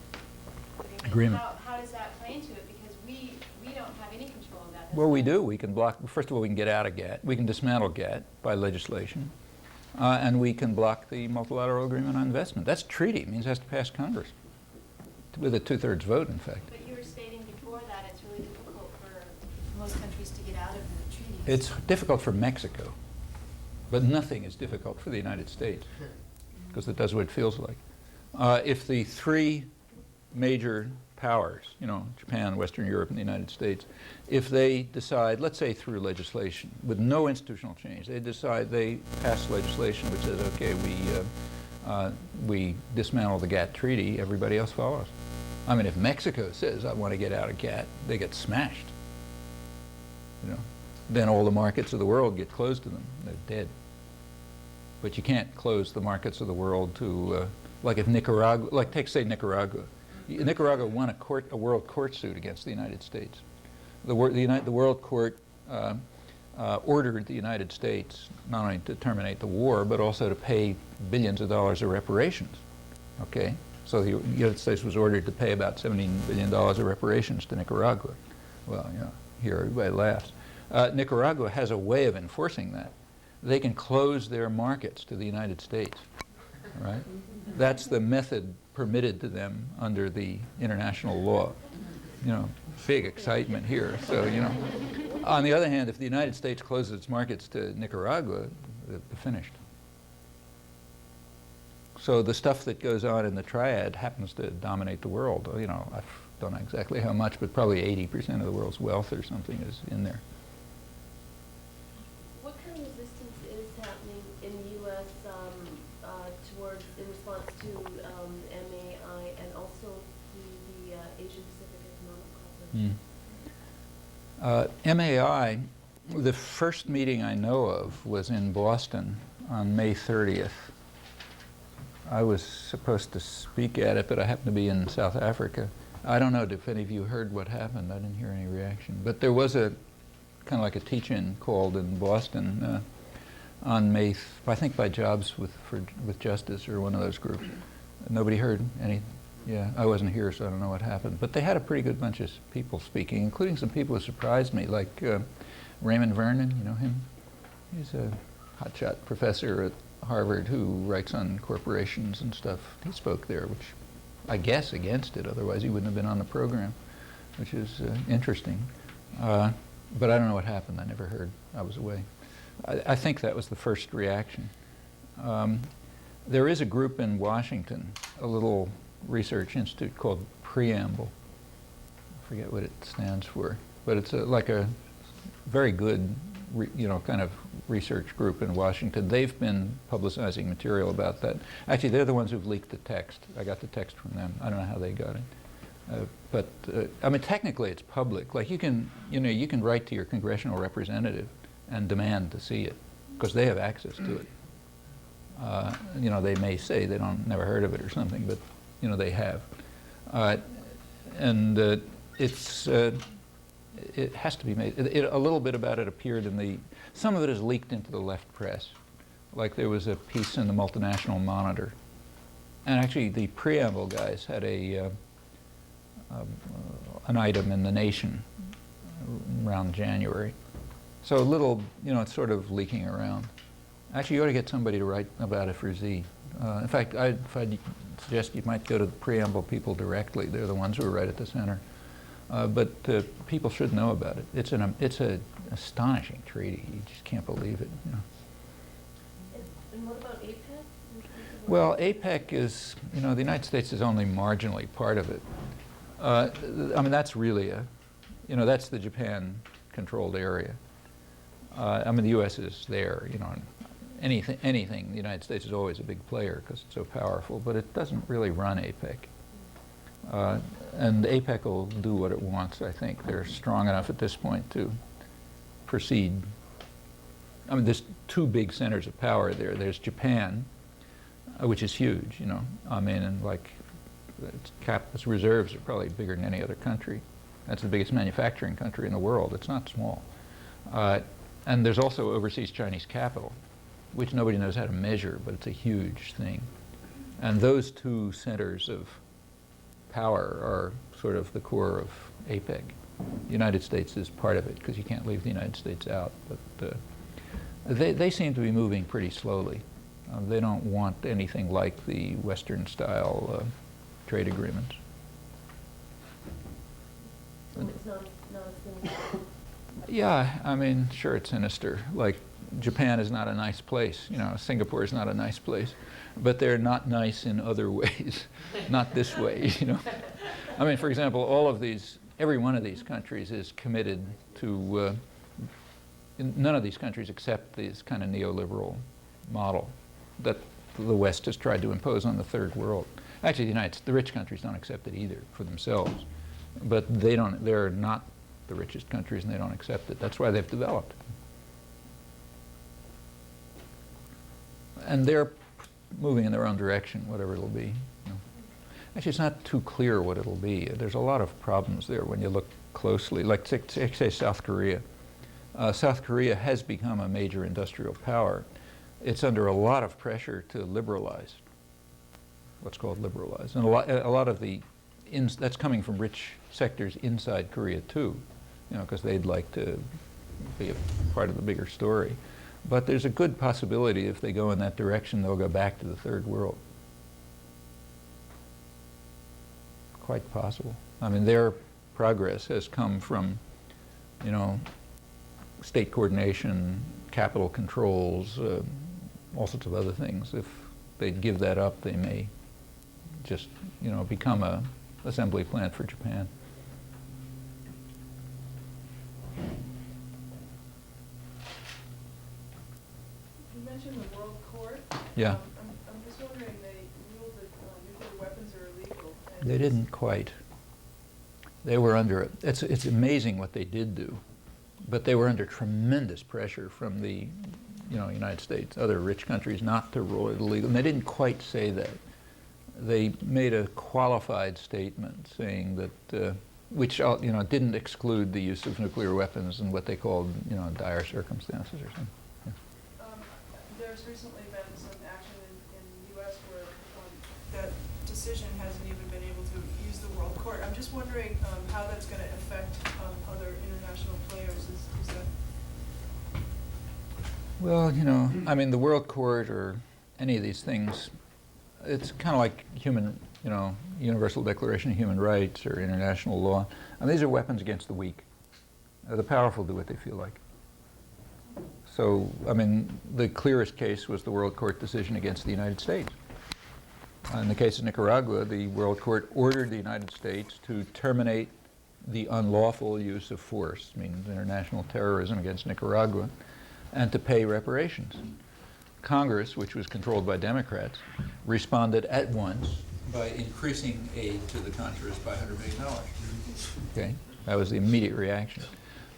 Agreement. how does that play into it? Because we don't have any control of that. Well, we do. We can block, first of all, we can get out of GATT. We can dismantle GATT by legislation. And we can block the multilateral agreement on investment. That's treaty. It means it has to pass Congress with a 2/3 vote, in fact. But you were stating before that it's really difficult for most countries to get out of the treaties. It's difficult for Mexico, but nothing is difficult for the United States because it does what it feels like. If the three major powers, you know, Japan, Western Europe, and the United States, if they decide, let's say through legislation, with no institutional change, they decide, they pass legislation which says, okay, we dismantle the GATT treaty, everybody else follows. I mean, if Mexico says, I want to get out of GATT, they get smashed. You know, then all the markets of the world get closed to them. They're dead. But you can't close the markets of the world to, like if Nicaragua, like take, say, Nicaragua. Nicaragua won a world court suit against the United States. The world court ordered the United States not only to terminate the war, but also to pay billions of dollars of reparations. Okay, so the United States was ordered to pay about $17 billion of reparations to Nicaragua. Well, you know, here everybody laughs. Nicaragua has a way of enforcing that. They can close their markets to the United States, right? That's the method permitted to them under the international law. You know, big excitement here. So, you know, on the other hand, if the United States closes its markets to Nicaragua, they're finished. So the stuff that goes on in the triad happens to dominate the world. You know, I don't know exactly how much, but probably 80% of the world's wealth or something is in there. What kind of resistance is happening in the U.S. Towards, in response to MAI and also the Asian Pacific Economic Cooperation? MAI, the first meeting I know of was in Boston on May 30th. I was supposed to speak at it, but I happened to be in South Africa. I don't know if any of you heard what happened. I didn't hear any reaction. But there was a kind of like a teach-in called in Boston on May, I think by Jobs with Justice or one of those groups. Nobody heard any. Yeah, I wasn't here, so I don't know what happened. But they had a pretty good bunch of people speaking, including some people who surprised me, like Raymond Vernon, you know him? He's a hotshot professor at Harvard who writes on corporations and stuff. He spoke there, which I guess against it, otherwise he wouldn't have been on the program, which is interesting. But I don't know what happened. I never heard. I was away. I think that was the first reaction. There is a group in Washington, a little research institute called Preamble. I forget what it stands for, but it's like a very good, kind of research group in Washington. They've been publicizing material about that. Actually, they're the ones who've leaked the text. I got the text from them. I don't know how they got it. But I mean, technically it's public. Like you can write to your congressional representative and demand to see it because they have access to it. They may say they never heard of it or something, but they have. And it has to be made. A little bit about it appeared in the, some of it is leaked into the left press. Like there was a piece in the Multinational Monitor. And actually the preamble guys had an item in The Nation around January. So a little, you know, it's sort of leaking around. Actually, you ought to get somebody to write about it for Z. In fact, I'd suggest you might go to the preamble people directly. They're the ones who are right at the center. But people should know about it. It's an astonishing treaty. You just can't believe it. You know. And what about APEC? Well, APEC is, you know, the United States is only marginally part of it. I mean, that's really you know, that's the Japan-controlled area. I mean, the U.S. is there, you know. Anything, the United States is always a big player because it's so powerful, but it doesn't really run APEC. And APEC will do what it wants, I think. They're strong enough at this point to proceed. I mean, there's two big centers of power there. There's Japan, which is huge, you know. I mean, and like, its reserves are probably bigger than any other country. That's the biggest manufacturing country in the world. It's not small. And there's also overseas Chinese capital, which nobody knows how to measure, but it's a huge thing. And those two centers of power are sort of the core of APEC. The United States is part of it because you can't leave the United States out. But they seem to be moving pretty slowly. They don't want anything like the Western-style trade agreements. And it's not a sinister. Yeah, I mean, sure, it's sinister. Like, Japan is not a nice place. You know, Singapore is not a nice place. But they're not nice in other ways. Not this way, you know. I mean, for example, every one of these countries is committed to, none of these countries accept this kind of neoliberal model that the West has tried to impose on the third world. Actually, the rich countries don't accept it either for themselves. But they're not the richest countries and they don't accept it. That's why they've developed. And they're moving in their own direction, whatever it'll be. You know. Actually, it's not too clear what it'll be. There's a lot of problems there when you look closely. Like, say South Korea. South Korea has become a major industrial power. It's under a lot of pressure to liberalize, what's called liberalize. And a lot of that's coming from rich sectors inside Korea too, you know, because they'd like to be a part of the bigger story. But there's a good possibility if they go in that direction, they'll go back to the third world. Quite possible. I mean, their progress has come from, you know, state coordination, capital controls, all sorts of other things. If they give that up, they may just, you know, become a assembly plant for Japan. You mentioned the World Court. Yeah. I'm just wondering, they ruled that nuclear weapons are illegal. They didn't quite. They were under it. It's amazing what they did do, but they were under tremendous pressure from the, you know, United States, other rich countries not to rule it illegal. And they didn't quite say that. They made a qualified statement saying that, which, you know, didn't exclude the use of nuclear weapons in what they called, you know, dire circumstances or something. Yeah. There's recently been some action in the U.S. where that decision hasn't even been able to use the World Court. I'm just wondering how that's going to affect other international players. Is that? Well, you know, I mean, the World Court or any of these things, it's kind of like Universal Declaration of Human Rights or international law. I mean, these are weapons against the weak. The powerful do what they feel like. So, I mean, the clearest case was the World Court decision against the United States. In the case of Nicaragua, the World Court ordered the United States to terminate the unlawful use of force, means international terrorism against Nicaragua, and to pay reparations. Congress, which was controlled by Democrats, responded at once by increasing aid to the Contras by $100 million. Okay, that was the immediate reaction.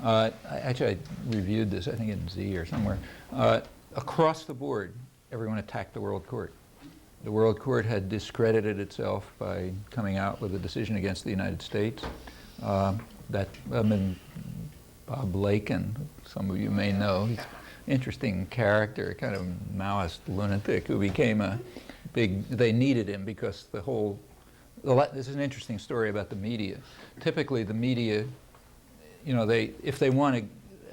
Actually, I reviewed this, I think in Z or somewhere. Across the board, everyone attacked the World Court. The World Court had discredited itself by coming out with a decision against the United States. Bob Laken, some of you may know, he's an interesting character, kind of Maoist lunatic who became a big, they needed him because this is an interesting story about the media. Typically the media, you know,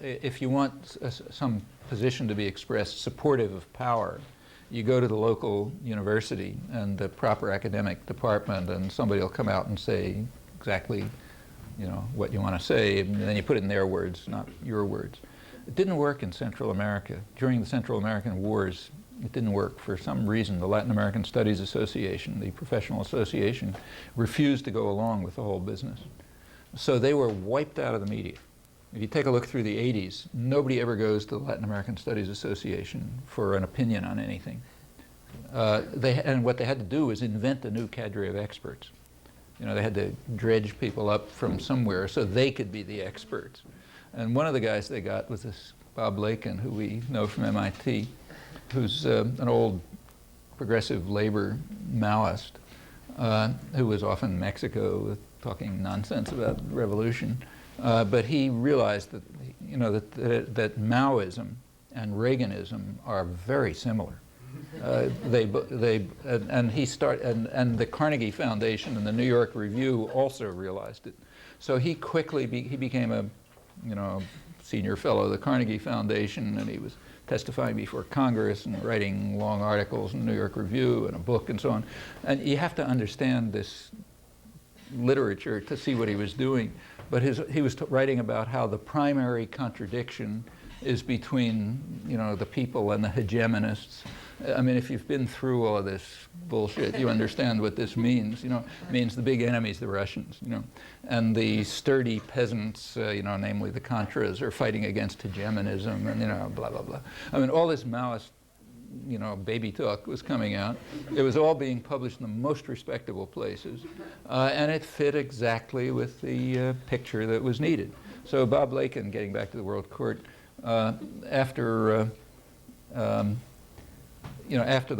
if you want some position to be expressed supportive of power, you go to the local university and the proper academic department, and somebody will come out and say exactly, you know, what you want to say, and then you put it in their words, not your words. It didn't work in Central America. During the Central American Wars, it didn't work. For some reason, the Latin American Studies Association, the professional association, refused to go along with the whole business. So they were wiped out of the media. If you take a look through the 80s, nobody ever goes to the Latin American Studies Association for an opinion on anything. And what they had to do was invent a new cadre of experts. You know, they had to dredge people up from somewhere so they could be the experts. And one of the guys they got was this Bob Laken, who we know from MIT, who's an old progressive labor Maoist, who was off in Mexico talking nonsense about revolution. But he realized that, you know, that Maoism and Reaganism are very similar. And the Carnegie Foundation and the New York Review also realized it. So he quickly he became a, you know, senior fellow of the Carnegie Foundation, and he was testifying before Congress and writing long articles in the New York Review and a book and so on. And you have to understand this literature to see what he was doing. But he was writing about how the primary contradiction is between, you know, the people and the hegemonists. I mean, if you've been through all of this bullshit, you understand what this means. You know, it means the big enemy's the Russians, you know, and the sturdy peasants, you know, namely the Contras, are fighting against hegemonism, and, you know, blah, blah, blah. I mean, all this Maoist, you know, baby talk was coming out. It was all being published in the most respectable places, and it fit exactly with the picture that was needed. So Bob Laken, getting back to the World Court, after the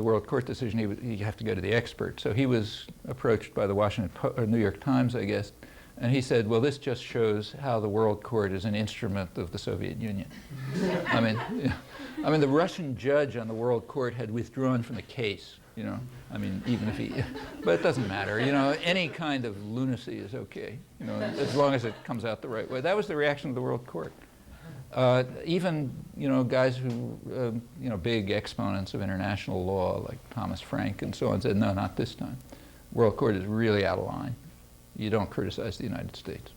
World Court decision, you have to go to the expert. So he was approached by the New York Times, I guess, and he said, well, this just shows how the World Court is an instrument of the Soviet Union. I mean, the Russian judge on the World Court had withdrawn from the case, you know. I mean, even if but it doesn't matter, you know, any kind of lunacy is okay, you know, as long as it comes out the right way. That was the reaction of the World Court. Even, you know, guys who, you know, big exponents of international law, like Thomas Frank and so on, said, no, not this time. World Court is really out of line. You don't criticize the United States.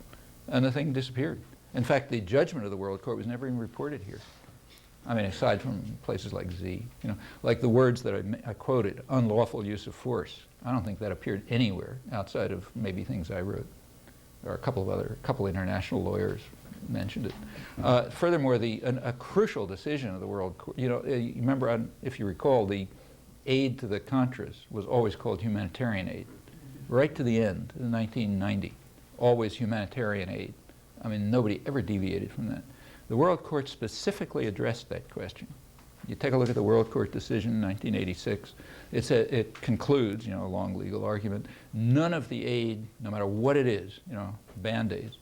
And the thing disappeared. In fact, the judgment of the World Court was never even reported here. I mean, aside from places like Z, you know, like the words that I quoted, unlawful use of force. I don't think that appeared anywhere outside of maybe things I wrote. There are a couple international lawyers mentioned it. Furthermore, a crucial decision of the World Court, you know, you remember, if you recall, the aid to the Contras was always called humanitarian aid. Right to the end, in 1990, always humanitarian aid. I mean, nobody ever deviated from that. The World Court specifically addressed that question. You take a look at the World Court decision in 1986. It concludes, you know, a long legal argument, none of the aid, no matter what it is, you know, Band-Aids,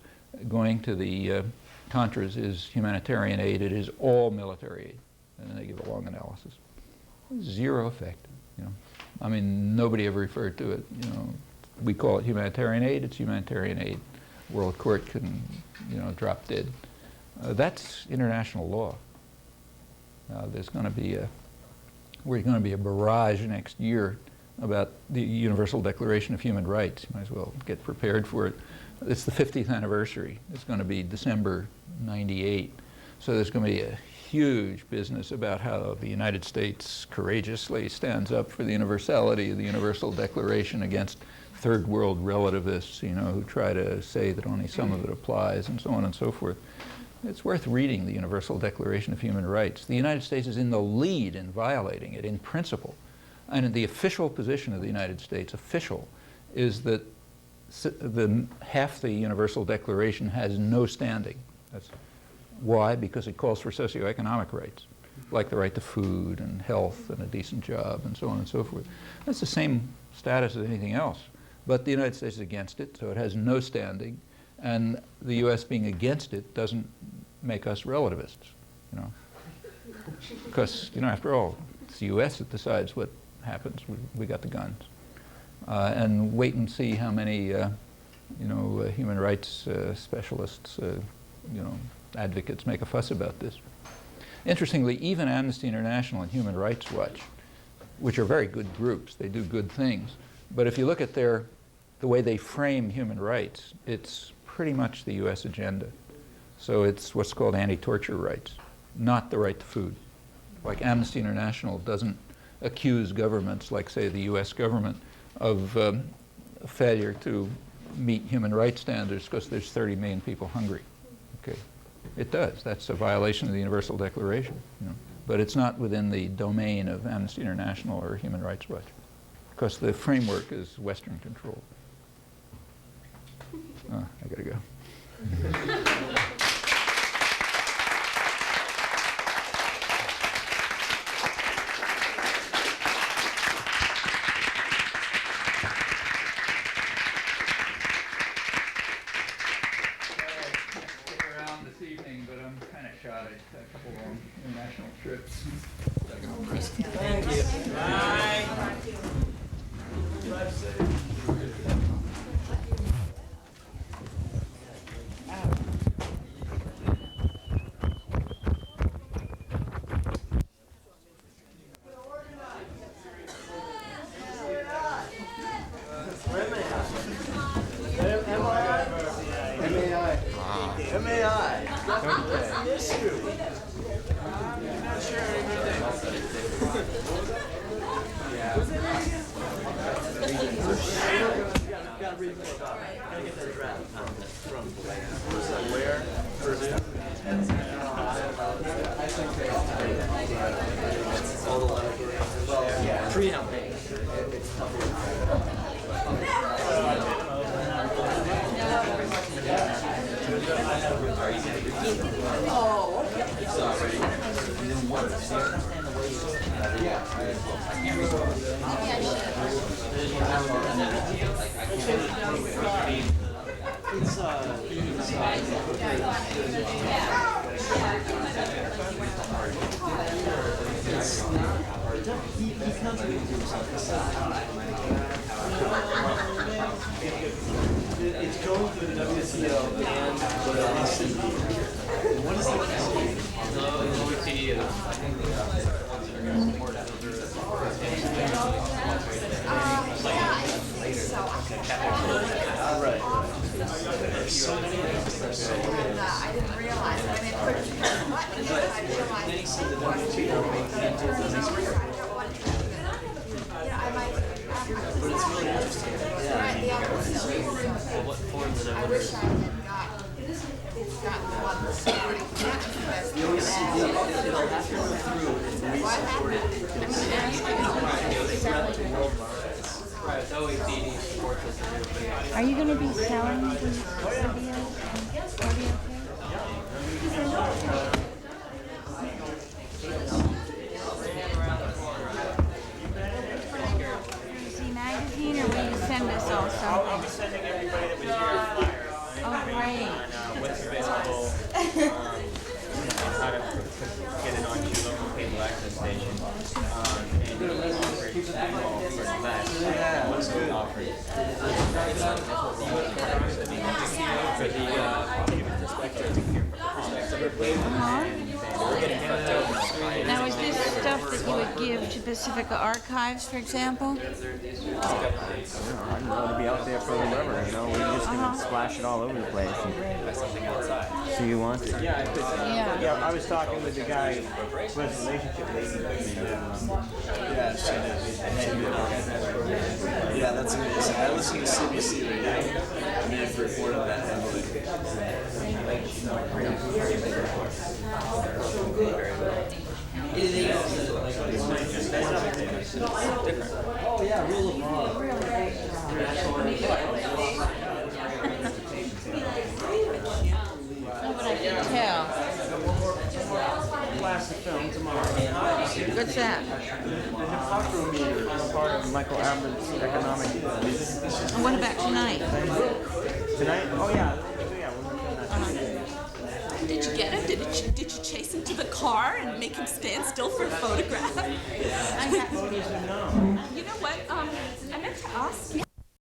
going to the Contras is humanitarian aid. It is all military aid. And then they give a long analysis. Zero effect, you know. I mean, nobody ever referred to it, you know. We call it humanitarian aid. It's humanitarian aid. World Court can, you know, drop dead. That's international law. There's going to be a barrage next year about the Universal Declaration of Human Rights. You might as well get prepared for it. It's the 50th anniversary. It's going to be December '98. So there's going to be a huge business about how the United States courageously stands up for the universality of the Universal Declaration against third world relativists, you know, who try to say that only some of it applies, and so on and so forth. It's worth reading the Universal Declaration of Human Rights. The United States is in the lead in violating it in principle. And the official position of the United States, is that half the Universal Declaration has no standing. That's why? Because it calls for socioeconomic rights. like the right to food and health and a decent job and so on and so forth. That's the same status as anything else. But the United States is against it, so it has no standing. And the U.S. being against it doesn't make us relativists, you know. Because, you know, after all, it's the U.S. that decides what happens. We got the guns. And wait and see how many, you know, human rights specialists, you know, advocates make a fuss about this. Interestingly, even Amnesty International and Human Rights Watch, which are very good groups, they do good things, but if you look at the way they frame human rights, it's pretty much the U.S. agenda. So it's what's called anti-torture rights, not the right to food. Like Amnesty International doesn't accuse governments, like say the U.S. government, of failure to meet human rights standards because there's 30 million people hungry. Okay, it does. That's a violation of the Universal Declaration. You know? But it's not within the domain of Amnesty International or Human Rights Watch, because the framework is Western control. Oh, I gotta go. Shot at a couple long international trips. Thank you. Bye. Drive safe. It's going through the WCO and the OECD. What is the OECD? I think they are going to support There's so many things that are so good. I didn't realize when it pushed the button, I realized the but it's really interesting. What forms I wish I had got. It's got the one that's supporting the OECD, it'll have to go through Are you going to be selling these videos? Magazine, or will you send us also? I'll be sending everybody that was here a flyer. Oh, great. What's available, how to get it onto your local cable access station, and for less. What's good? Offered. Now, is this stuff that you would give to Pacifica Archives, for example? I don't know, to be out there for the river, you know, we're just going to splash it all over the place. So you want it? Yeah, I was talking with the guy who has a relationship with Yeah, that's amazing. I listen to CBC right now, and they've reported that heavily. Oh yeah, rule of law. No, but I can tell. Class of film tomorrow. What's that? The hypocrisy is part of Michael Abbott's economic. And what about tonight? Tonight? Oh yeah. We're Did you get him? Did you chase him to the car and make him stand still for a photograph? photos of no. You know what? I meant to ask you.